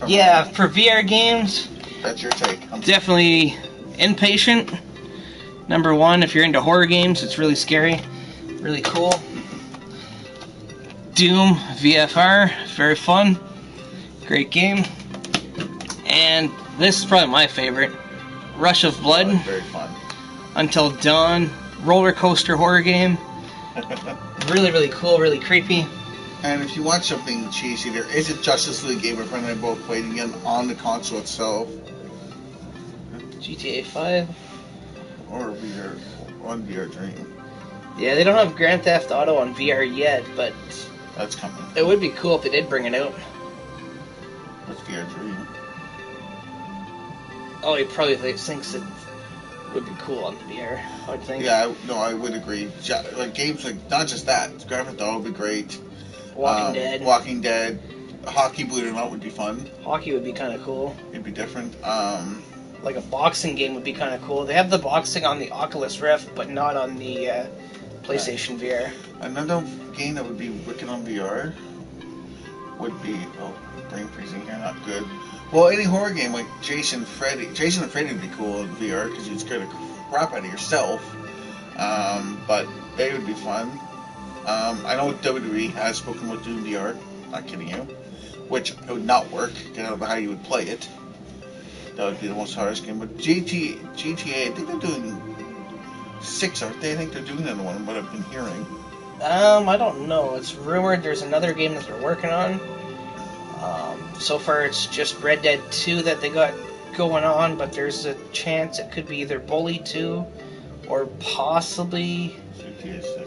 Yeah, for VR games, that's your take. Definitely impatient. Number 1, if you're into horror games, it's really scary, really cool. Doom VFR, very fun, great game. And this is probably my favorite, Rush of Blood. Very fun. Until Dawn, roller coaster horror game. Really, really cool, really creepy. And if you want something cheesy, there is a Justice League game my friend and I both played again on the console itself. GTA 5. Or VR, on VR Dream. Yeah, they don't have Grand Theft Auto on VR yet, but that's coming. It would be cool if they did bring it out. What's VR Dream? Oh, he probably thinks it would be cool on VR, I would think. Yeah, I would agree. Like games like, not just that, Grand Theft Auto would be great. Walking Dead. Walking Dead. Hockey, believe it or not, would be fun. Hockey would be kind of cool. It'd be different. Like a boxing game would be kind of cool. They have the boxing on the Oculus Rift, but not on the PlayStation VR. Another game that would be wicked on VR would be, brain freezing here, not good. Well, any horror game like Jason and Freddy would be cool in VR because you'd scare the crap out of yourself. But they would be fun. I know WWE has spoken with Doom VR, not kidding you, which it would not work. I don't know how you would play it. That would be the most hardest game. But GTA, I think they're doing 6, aren't they? I think they're doing another one, what I've been hearing. I don't know. It's rumored there's another game that they're working on. So far it's just Red Dead 2 that they got going on, but there's a chance it could be either Bully 2 or possibly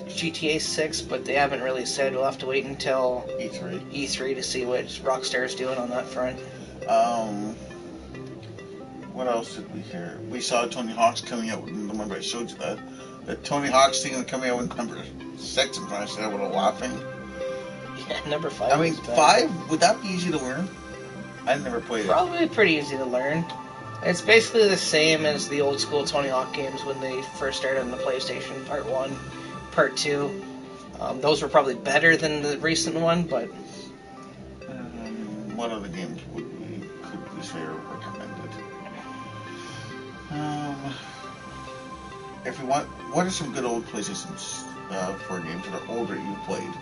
GTA 6, but they haven't really said. We'll have to wait until E3 to see what Rockstar's doing on that front. What else did we hear? We saw Tony Hawk's coming out. Remember I showed you that. The Tony Hawk's thing coming out with number 6. I'm trying to say that without laughing. Yeah, number 5. I mean, 5, would that be easy to learn? I never played it. Probably pretty easy to learn. It's basically the same as the old school Tony Hawk games when they first started on the PlayStation, Part 1, Part 2. Those were probably better than the recent one, but... what other games could we say are recommended? If we want, what are some good old PlayStation 4 games that are older you've played?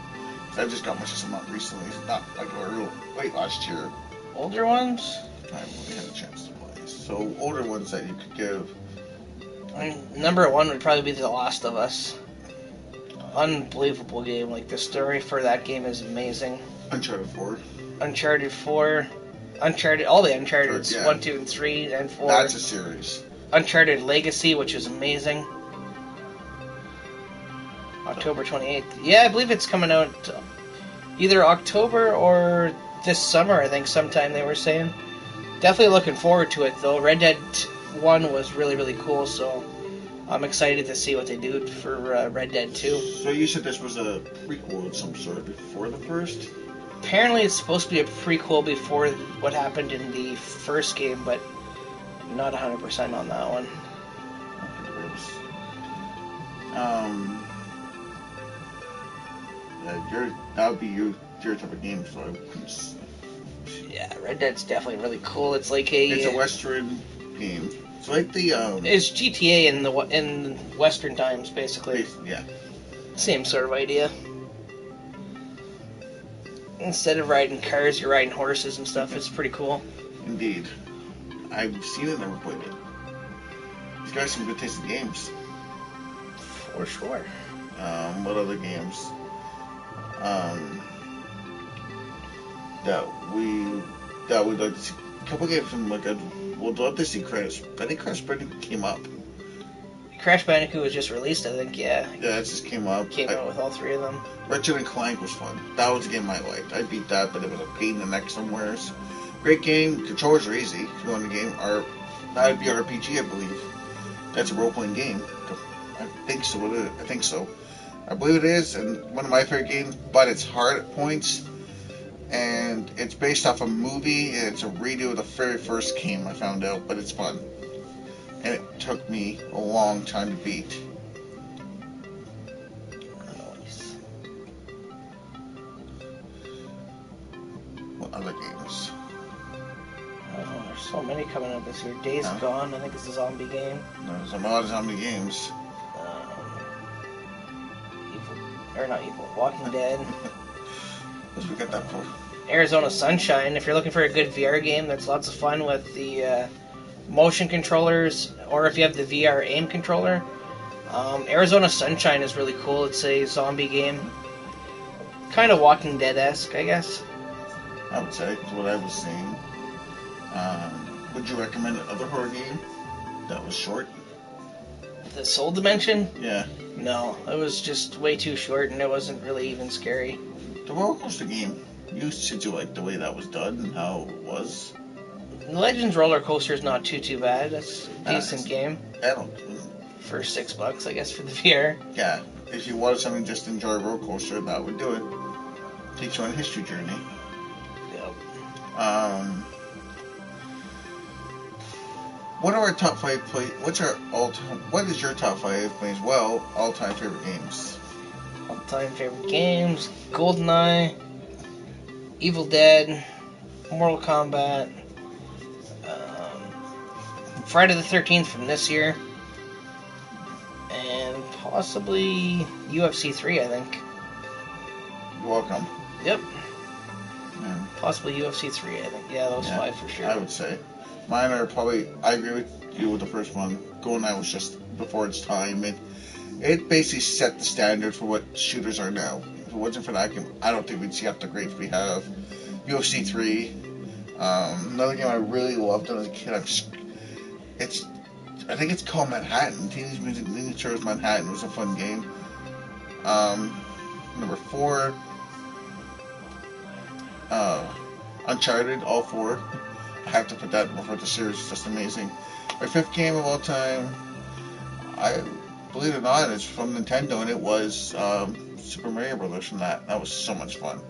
Because I just got my system out recently. It's not like real late last year. Older ones? I really had a chance to play. So older ones that you could give. I mean, number 1 would probably be The Last of Us. Unbelievable game. Like, the story for that game is amazing. Uncharted 4. Uncharted 4. All the Uncharted, yeah. 1, 2, and 3, and 4. That's a series. Uncharted Legacy, which is amazing. October 28th. Yeah, I believe it's coming out either October or this summer, I think, sometime they were saying. Definitely looking forward to it, though. Red Dead 1 was really, really cool, so I'm excited to see what they do for Red Dead 2. So you said this was a prequel of some sort before the first? Apparently it's supposed to be a prequel before what happened in the first game, but not 100% on that one. That would be your type of game, so yeah, Red Dead's definitely really cool. It's like it's a Western game. It's like the it's GTA in Western times, basically. Yeah. Same sort of idea. Instead of riding cars, you're riding horses and stuff. It's pretty cool. Indeed. I've seen it, never played it. These guys some good tasting games. For sure. What other games? That we'd like to see. A couple games from like would love to see Crash. I think Crash Bandicoot came up. Crash Bandicoot was just released, I think. Yeah. Yeah, it just came up. Came out with all three of them. Ratchet and Clank was fun. That was a game I liked. I beat that, but it was a pain in the neck somewheres. Great game. Controllers are easy. If you want the game, that would be RPG, I believe. That's a role-playing game. I think so. I believe it is, and one of my favorite games, but it's hard at points. And it's based off a movie, and it's a redo of the very first game, I found out, but it's fun. And it took me a long time to beat. Nice. What other games? Oh, there's so many coming out this year. Days Gone, I think it's a zombie game. There's a lot of zombie games. Walking Dead. Let's forget that for. Arizona Sunshine. If you're looking for a good VR game that's lots of fun with the motion controllers, or if you have the VR aim controller, Arizona Sunshine is really cool. It's a zombie game, kind of Walking Dead-esque, I guess. I would say that's what I was seeing. Would you recommend another horror game that was short? The Soul Dimension? Yeah. No, it was just way too short, and it wasn't really even scary. The roller coaster game. You said you liked the way that was done and how it was. Legends Roller Coaster is not too bad. That's a decent game. For $6, I guess, for the VR. Yeah, if you wanted something just to enjoy a roller coaster, that would do it. Takes you on a history journey. Yep. What are our top 5 What is your top 5 plays? Well, all-time favorite games. All-time favorite games: GoldenEye, Evil Dead, Mortal Kombat, Friday the 13th from this year, and possibly UFC 3, I think. You're welcome. Yep. Yeah. Possibly UFC 3, I think. Yeah, those 5 for sure. I would say. Mine are probably, I agree with you with the first one. GoldenEye was just before its time. It basically set the standard for what shooters are now. If it wasn't for that game, I don't think we'd see up the grades we have. UFC 3. Another game I really loved when I was a kid. I think it's called Manhattan. Teenage Mutant Ninja Turtles Manhattan was a fun game. Number 4. Uncharted, all 4. I have to put that before the series. It's just amazing. My 5th game of all time, believe it or not, it's from Nintendo, and it was Super Mario Brothers from that. That was so much fun.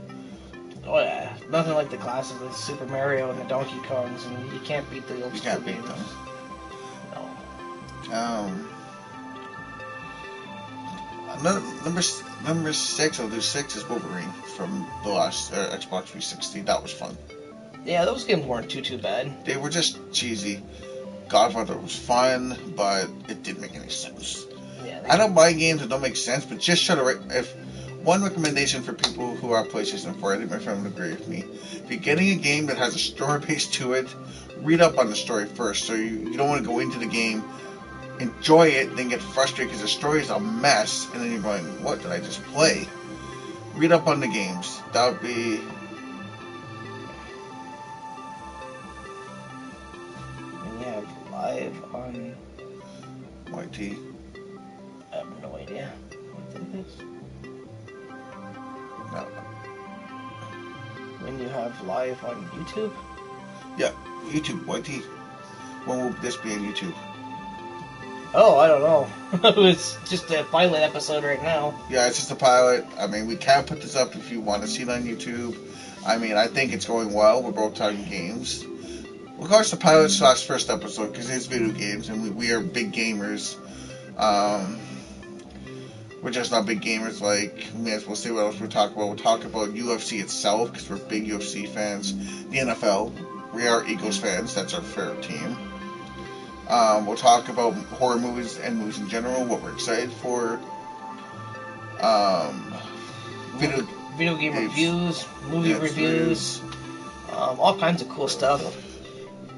Oh yeah, nothing like the classics with Super Mario and the Donkey Kongs, and you can't beat the old school games. You can't beat them. No. Number 6, I'll do 6, is Wolverine from the last Xbox 360. That was fun. Yeah, those games weren't too bad. They were just cheesy. Godfather was fun, but it didn't make any sense. Yeah, I don't buy games that don't make sense, but just try to... If one recommendation for people who are PlayStation 4, I think my friend would agree with me. If you're getting a game that has a story base to it, read up on the story first. So you don't want to go into the game, enjoy it, then get frustrated because the story is a mess, and then you're going, what did I just play? Read up on the games. That would be... Live on YT. I have no idea what that is. No. When you have live on YouTube? Yeah, YouTube, YT. When will this be on YouTube? Oh, I don't know. It's just a pilot episode right now. Yeah, it's just a pilot. I mean, we can put this up if you want to see it on YouTube. I mean, I think it's going well. We're both talking games. We'll call it the pilot / first episode because it's video games and we are big gamers. We're just not big gamers. Like, we may as well say what else we'll talk about. We'll talk about UFC itself because we're big UFC fans. The NFL. We are Eagles fans. That's our favorite team. We'll talk about horror movies and movies in general, what we're excited for. Video game reviews, movie reviews, all kinds of cool stuff.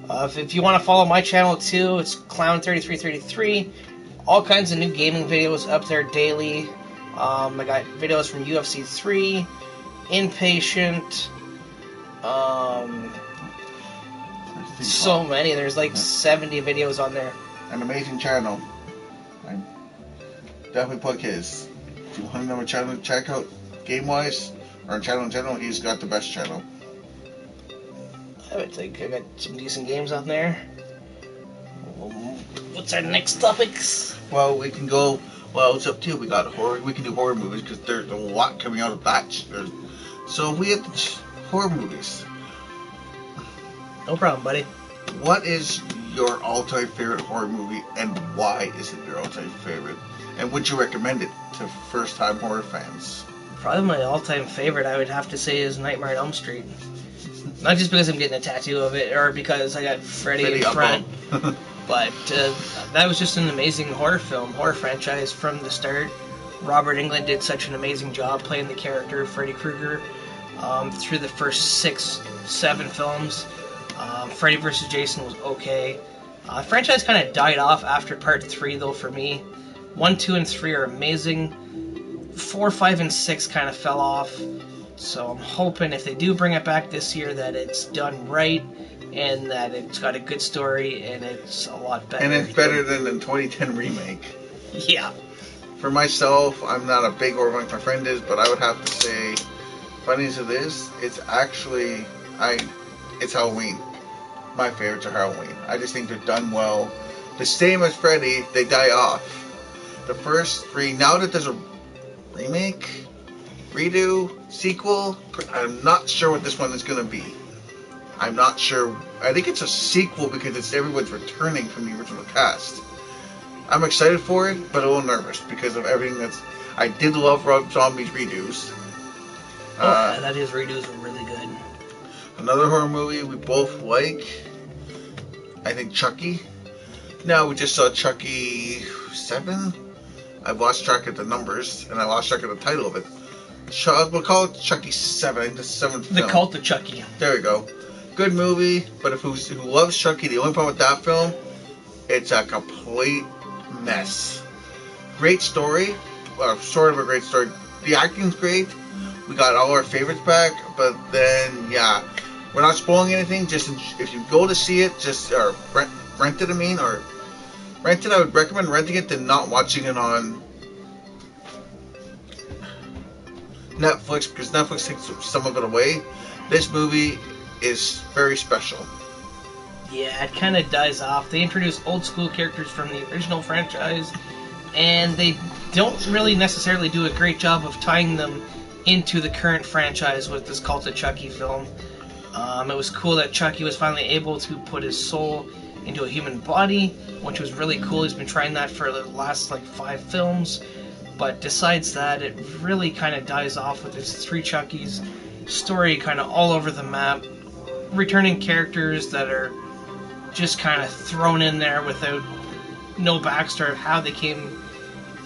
If you want to follow my channel too, it's klown3333. All kinds of new gaming videos up there daily. I got videos from UFC 3, Inpatient, so many. There's like 70 videos on there. An amazing channel. I definitely plug his. If you want another channel to check out game-wise, or channel in general, he's got the best channel. I would think I got some decent games on there. What's our next topics? Well, we can go. Well, it's up to you. We got horror. We can do horror movies because there's a lot coming out of that. So we have horror movies. No problem, buddy. What is your all-time favorite horror movie, and why is it your all-time favorite? And would you recommend it to first-time horror fans? Probably my all-time favorite, I would have to say, is Nightmare on Elm Street. Not just because I'm getting a tattoo of it, or because I got Freddy in front, but that was just an amazing horror franchise from the start. Robert Englund did such an amazing job playing the character of Freddy Krueger through the first 6-7 films. Freddy vs. Jason was okay. Franchise kind of died off after part 3, though, for me. 1, 2, and 3 are amazing. 4, 5, and 6 kind of fell off. So I'm hoping if they do bring it back this year that it's done right and that it's got a good story and it's a lot better. And it's better than the 2010 remake. Yeah. For myself, I'm not a big horror fan, my friend is, but I would have to say, funny as it is, it's actually, it's Halloween. My favorites are Halloween. I just think they're done well. The same as Freddy, they die off. The first 3, now that there's a remake, redo, sequel, I'm not sure what this one is going to be. I'm not sure. I think it's a sequel because everyone's returning from the original cast. I'm excited for it, but a little nervous because of everything that's... I did love Rob Zombie's redos. That his redos were really good. Another horror movie we both like, I think Chucky. Now we just saw Chucky 7. I've lost track of the numbers, and I lost track of the title of it. We'll call it Chucky 7, the 7th film. The Cult of Chucky. There we go. Good movie, but who loves Chucky, the only problem with that film, it's a complete mess. Great story, sort of a great story. The acting's great. We got all our favorites back, but then, yeah, we're not spoiling anything. Just if you go to see it, or rent it. I would recommend renting it than not watching it on Netflix because Netflix takes some of it away. This movie is very special. Yeah, it kind of dies off. They introduce old school characters from the original franchise, and they don't really necessarily do a great job of tying them into the current franchise with this Cult of Chucky film. It was cool that Chucky was finally able to put his soul into a human body, which was really cool. He's been trying that for the last 5 films. But besides that, it really kind of dies off with its 3 Chuckies. Story kind of all over the map. Returning characters that are just kind of thrown in there without no backstory of how they came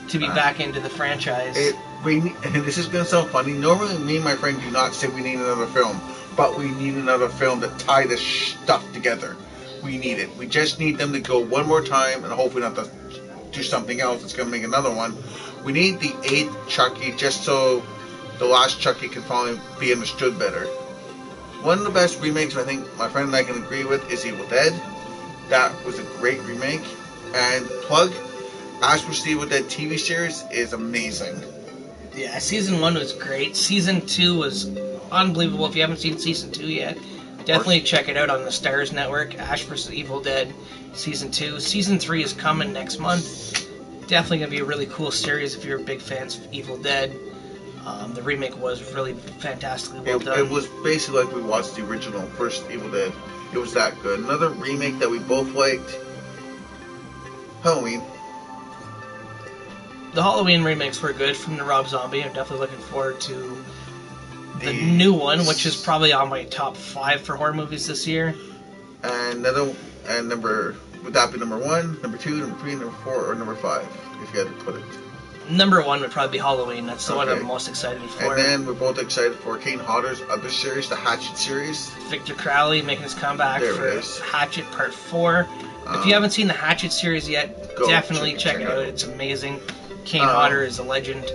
to be back into the franchise. And this is going to sound funny. Normally, me and my friend do not say we need another film. But we need another film to tie this stuff together. We need it. We just need them to go one more time and hopefully not to do something else that's going to make another one. We need the 8th Chucky just so the last Chucky can finally be understood better. One of the best remakes I think my friend and I can agree with is Evil Dead. That was a great remake. And plug, Ash vs. Evil Dead TV series is amazing. Yeah, Season 1 was great. Season 2 was unbelievable. If you haven't seen Season 2 yet, Definitely check it out on the Stars Network. Ash vs. Evil Dead Season 2. Season 3 is coming next month. Definitely going to be a really cool series if you're big fans of Evil Dead. The remake was really fantastically well done. It was basically like we watched the original first Evil Dead. It was that good. Another remake that we both liked, Halloween. The Halloween remakes were good from the Rob Zombie. I'm definitely looking forward to the new one, which is probably on my top 5 for horror movies this year. And would that be number 1, number 2, number 3, number 4, or number 5, if you had to put it? Number 1 would probably be Halloween. That's the one I'm most excited for. And then we're both excited for Kane Hodder's other series, the Hatchet series. Victor Crowley making his comeback for Hatchet Part 4. If you haven't seen the Hatchet series yet, definitely check it out. It's amazing. Kane Hodder is a legend.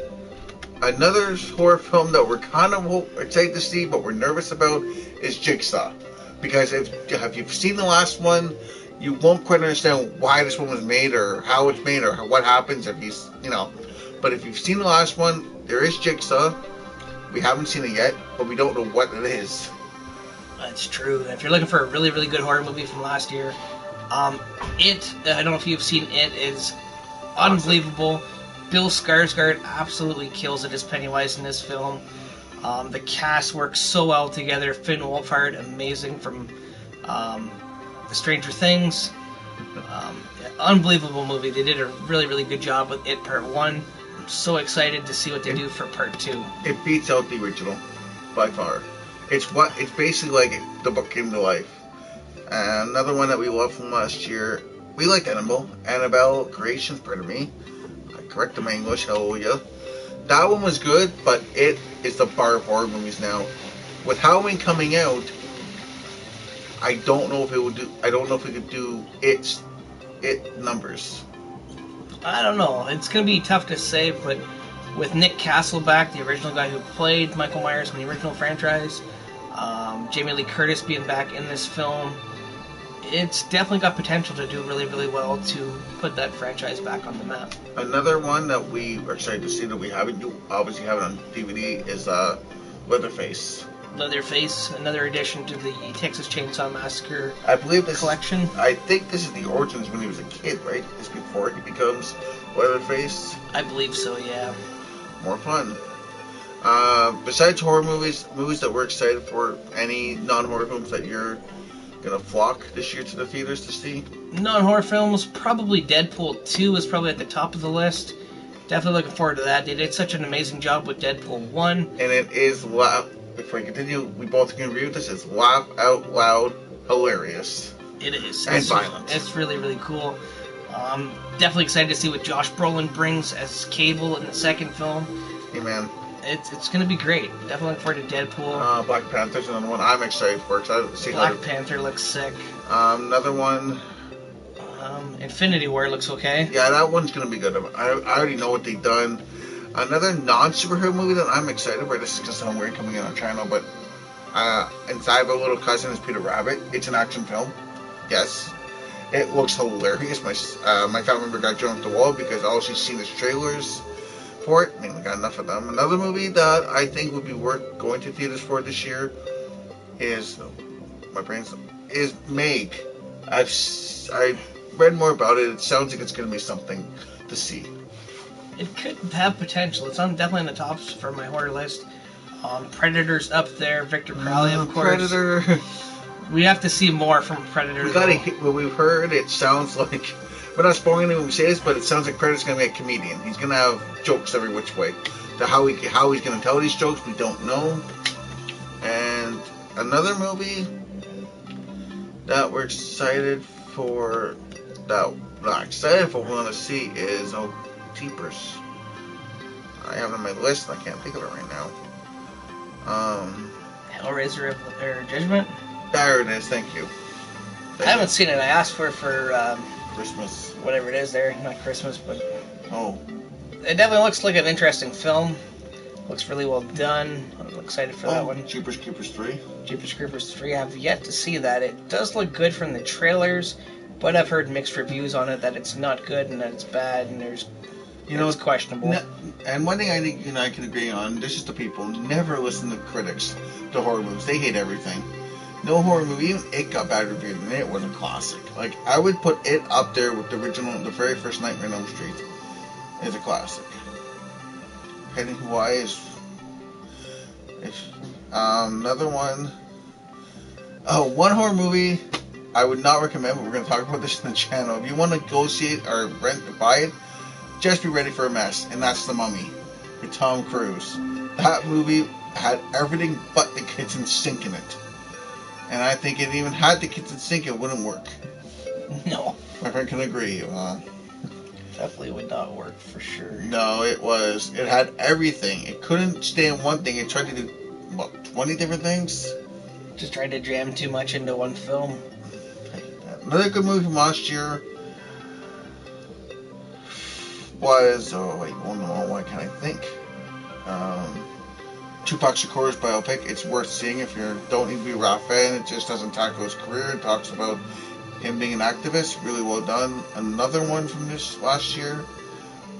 Another horror film that we're kind of excited to see, but we're nervous about, is Jigsaw. Because if you've seen the last one, you won't quite understand why this one was made, or how it's made, or what happens if he's, But if you've seen the last one, there is Jigsaw. We haven't seen it yet, but we don't know what it is. That's true. If you're looking for a really, really good horror movie from last year, I don't know if you've seen it, is unbelievable. Bill Skarsgård absolutely kills it as Pennywise in this film. The cast works so well together. Finn Wolfhard, amazing from The Stranger Things. Unbelievable movie. They did a really, really good job with it, Part 1. I'm so excited to see what they do for Part 2. It beats out the original, by far. It's basically like the book came to life. And another one that we loved from last year, we liked Annabelle Creations, pardon me. I corrected my English, hallelujah. That one was good, but it is the bar of horror movies now. With Halloween coming out, I don't know if it could do its numbers. I don't know. It's going to be tough to say, but with Nick Castle back, the original guy who played Michael Myers in the original franchise, Jamie Lee Curtis being back in this film, it's definitely got potential to do really, really well to put that franchise back on the map. Another one that we are excited to see that we obviously have it on DVD is Leatherface. Leatherface, another addition to the Texas Chainsaw Massacre collection. I think this is the origins when he was a kid, right? This before he becomes Leatherface. I believe so, yeah. More fun. Besides horror movies that we're excited for, any non-horror films that you're gonna flock this year to the theaters to see? Non-horror films, probably Deadpool 2 is probably at the top of the list. Definitely looking forward to that. They did such an amazing job with Deadpool 1. And it is, before we continue, we both can agree with this, it's laugh out loud hilarious. It is. And violent. It's really, really cool. Definitely excited to see what Josh Brolin brings as Cable in the second film. Hey man. It's going to be great. Definitely looking forward to Deadpool. Black Panther's another one I'm excited for. Black Panther looks sick. Another one. Infinity War looks okay. Yeah, that one's going to be good. I already know what they've done. Another non-superhero movie that I'm excited for. This is going to sound weird coming in on channel, but Inside of a Little Cousin is Peter Rabbit. It's an action film. Yes. It looks hilarious. My family member got jumped the wall because all she's seen is trailers for it. I mean, we got enough of them. Another movie that I think would be worth going to theaters for this year is Meg. I read more about it. It sounds like it's going to be something to see. It could have potential. It's definitely on the tops for my horror list. Predator's up there. Victor Crowley, of course. Predator. We have to see more from Predator. What we've heard, it sounds like, we're not spoiling anything when we say this, but it sounds like Predator's going to be a comedian. He's going to have jokes every which way. How he's going to tell these jokes, we don't know. And another movie that we're excited for, we want to see is Jeepers. I have it on my list, and I can't think of it right now. Hellraiser or Judgment? There it is, thank you. I haven't seen it. I asked for Christmas. Whatever it is there. Not Christmas, but... Oh. It definitely looks like an interesting film. Looks really well done. I'm excited for that one. Jeepers Creepers 3? Jeepers Creepers 3. I have yet to see that. It does look good from the trailers, but I've heard mixed reviews on it that it's not good and that it's bad and it's questionable. And one thing I think you and I can agree on, this is the people, never listen to critics to horror movies. They hate everything. No horror movie, even it got bad reviews, and it was a classic. Like, I would put it up there with the original, the very first Nightmare on Elm Street is a classic. Pennywise is another one. Oh, one horror movie I would not recommend, but we're going to talk about this in the channel. If you want to go see it or rent or buy it, just be ready for a mess, and that's The Mummy with Tom Cruise. That movie had everything but the kitchen sink in it. And I think it even had the kitchen sink, it wouldn't work. No. My friend can agree. Definitely would not work for sure. No, it had everything. It couldn't stay in one thing. It tried to do, 20 different things? Just tried to jam too much into one film. Another good movie from last year was, why can't I think? Tupac Shakur's biopic. It's worth seeing if you don't need to be a rap fan. It just doesn't tackle his career. It talks about him being an activist. Really well done. Another one from this last year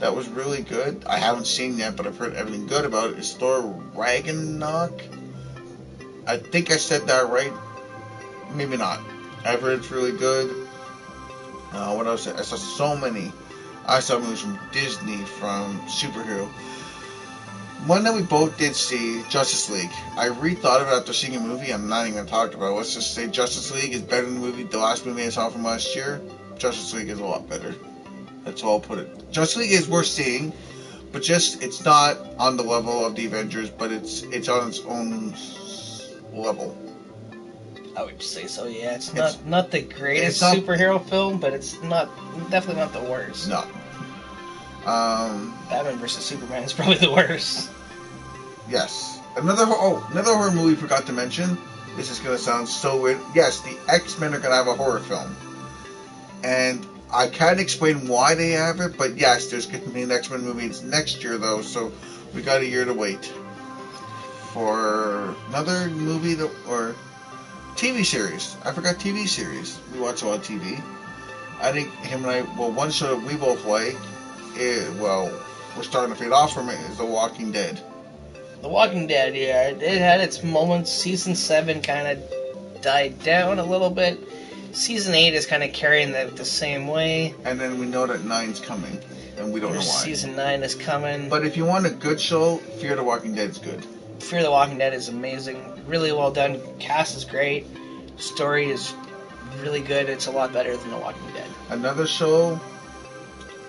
that was really good. I haven't seen yet, but I've heard everything good about it. Is Thor Ragnarok. I think I said that right. Maybe not. I've heard it's really good. What else? I saw so many. I saw movies from Disney, from superhero. One that we both did see, Justice League. I rethought of it after seeing a movie I'm not even going to talk about. Let's just say Justice League is better than the last movie I saw from last year. Justice League is a lot better. That's all I'll put it. Justice League is worth seeing, but just, it's not on the level of the Avengers, but it's on its own level. I would say so, yeah. It's not the greatest superhero film, but it's definitely not the worst. No. Batman vs. Superman is probably the worst. Yes. Another horror movie we forgot to mention. This is going to sound so weird. Yes, the X-Men are going to have a horror film. And I can't explain why they have it, but yes, there's going to be an X-Men movie. It's next year, though, so we got a year to wait for another movie or TV series. I forgot TV series. We watch a lot of TV. I think him and I, one show that we both like, we're starting to fade off from it, is The Walking Dead. The Walking Dead, yeah. It had its moments. Season 7 kind of died down a little bit. Season 8 is kind of carrying that the same way. And then we know that 9's coming, and we don't know why. Season 9 is coming. But if you want a good show, Fear the Walking Dead is good. Fear the Walking Dead is amazing. Really well done. Cast is great. Story is really good. It's a lot better than The Walking Dead. Another show,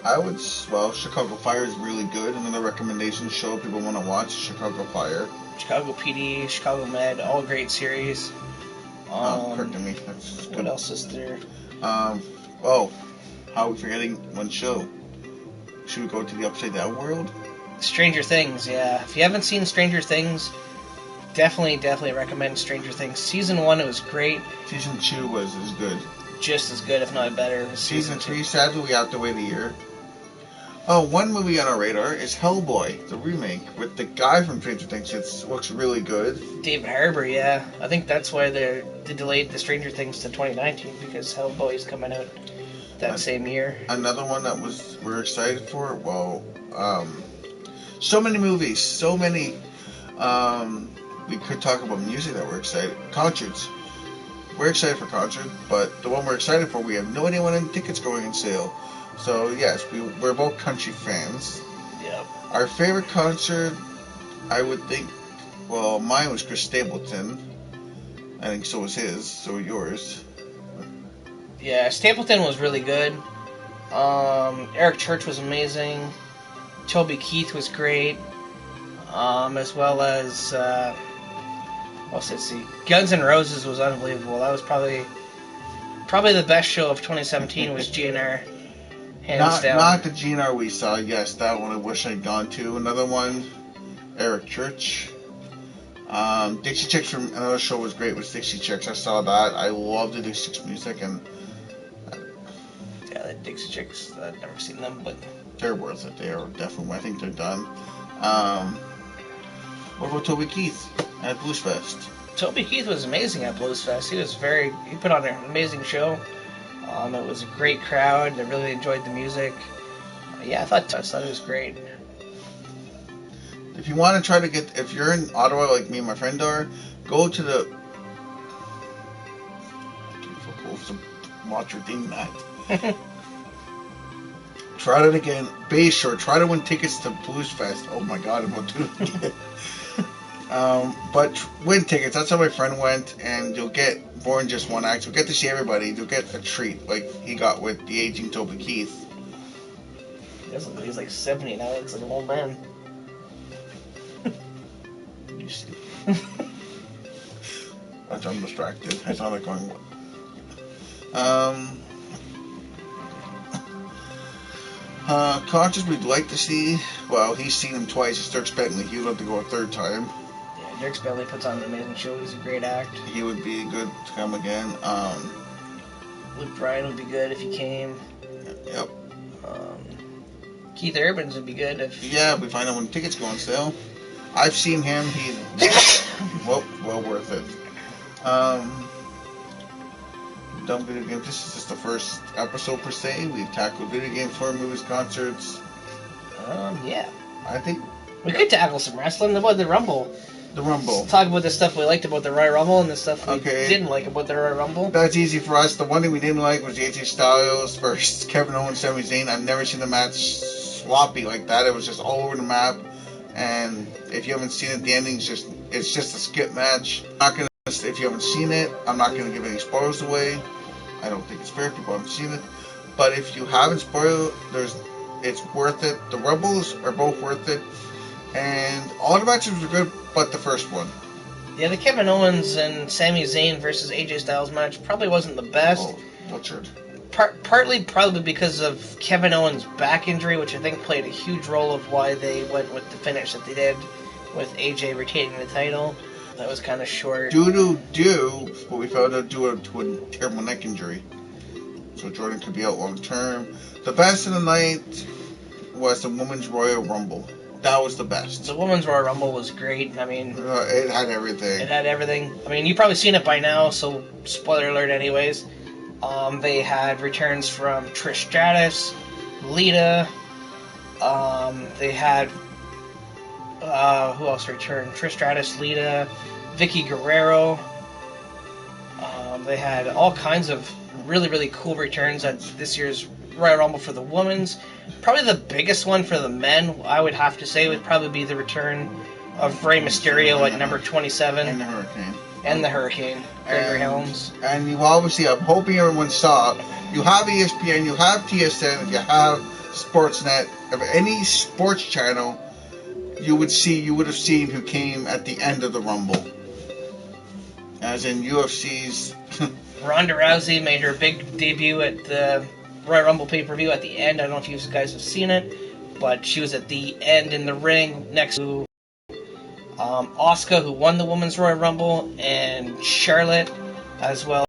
Chicago Fire is really good. Another recommendation show people want to watch, Chicago Fire. Chicago PD, Chicago Med, all great series. Correct me. That's good. What else is there? How are we forgetting one show? Should we go to the Upside Down world? Stranger Things, yeah. If you haven't seen Stranger Things, definitely recommend Stranger Things. Season 1, it was great. Season 2 was as good. Just as good, if not better. Season 3, sadly, we have to wait a year. Oh, one movie on our radar is Hellboy, the remake, with the guy from Stranger Things. It looks really good. David Harbour, yeah. I think that's why they delayed the Stranger Things to 2019, because Hellboy's coming out that same year. Another one that we're excited for, so many movies, so many. We could talk about music that we're excited. Concerts. We're excited for concert, but the one we're excited for, we have no idea when any tickets going on sale. So yes, we're both country fans. Yep. Our favorite concert, I would think, mine was Chris Stapleton. I think so was his, so yours. Yeah, Stapleton was really good. Eric Church was amazing. Toby Keith was great. As well as, Guns N' Roses was unbelievable. That was probably the best show of 2017 was GNR. Hands down. Not the GNR we saw. Yes, that one I wish I'd gone to. Another one, Eric Church. Dixie Chicks from another show was great with Dixie Chicks. I saw that. I love the Dixie Chicks music, and yeah, the Dixie Chicks. I've never seen them, but they're worth it. They are definitely. I think they're done. What about Toby Keith at Blues Fest? Toby Keith was amazing at Blues Fest. He put on an amazing show. It was a great crowd. They really enjoyed the music. I thought it was great. If you want to try to if you're in Ottawa like me and my friend are, go to the watch redeem that. Try it again. Bayshore. Try to win tickets to Blues Fest. Oh my God, I'm about to do it again. But win tickets. That's how my friend went, and you'll get more than just one act. You'll get to see everybody. You'll get a treat, like he got with the aging Toby Keith. He's like 70 now. It's like an old man. You see. I'm distracted. I sound like going. Concerts we'd like to see. Well, he's seen him twice. It's Dirk Bentley. He would love to go a third time. Yeah, Dirk Bentley puts on an amazing show. He's a great act. He would be good to come again. Luke Bryan would be good if he came. Yep. Keith Urban's would be good if. Yeah, we find out when tickets go on sale. I've seen him. He's well worth it. Done video games. This is just the first episode per se. We've tackled video games, horror movies, concerts. Yeah. I think we could tackle some wrestling. About the Rumble. The Rumble. Let's talk about the stuff we liked about the Royal Rumble and the stuff we didn't like about the Royal Rumble. That's easy for us. The one thing we didn't like was AJ Styles versus Kevin Owens, Sami Zayn. I've never seen a match sloppy like that. It was just all over the map. And if you haven't seen it, the ending's it's just a skip match. If you haven't seen it, I'm not gonna give any spoilers away. I don't think it's fair if people haven't seen it. But if you haven't spoiled, it's worth it. The Rumbles are both worth it. And all the matches were good, but the first one. Yeah, the Kevin Owens and Sami Zayn versus AJ Styles match probably wasn't the best. Oh, butchered. Partly probably because of Kevin Owens' back injury, which I think played a huge role of why they went with the finish that they did, with AJ retaining the title. That was kind of short. But we found out due to a terrible neck injury. So Jordan could be out long term. The best of the night was the Women's Royal Rumble. That was the best. The Women's Royal Rumble was great. I mean, it had everything. It had everything. I mean, you've probably seen it by now, so spoiler alert anyways. They had returns from Trish Stratus, Lita. They had who else returned? Trish Stratus, Lita, Vicky Guerrero. They had all kinds of really, really cool returns at this year's Royal Rumble for the women's. Probably the biggest one for the men, I would have to say, would probably be the return of Rey Mysterio at number 27. And the Hurricane. Gregory Helms. And you obviously, I'm hoping everyone saw, you have ESPN, you have TSN, you have Sportsnet, of any sports channel, you would have seen who came at the end of the Rumble. As in UFC's... Ronda Rousey made her big debut at the Royal Rumble pay-per-view at the end. I don't know if you guys have seen it, but she was at the end in the ring next to Asuka, who won the Women's Royal Rumble, and Charlotte as well.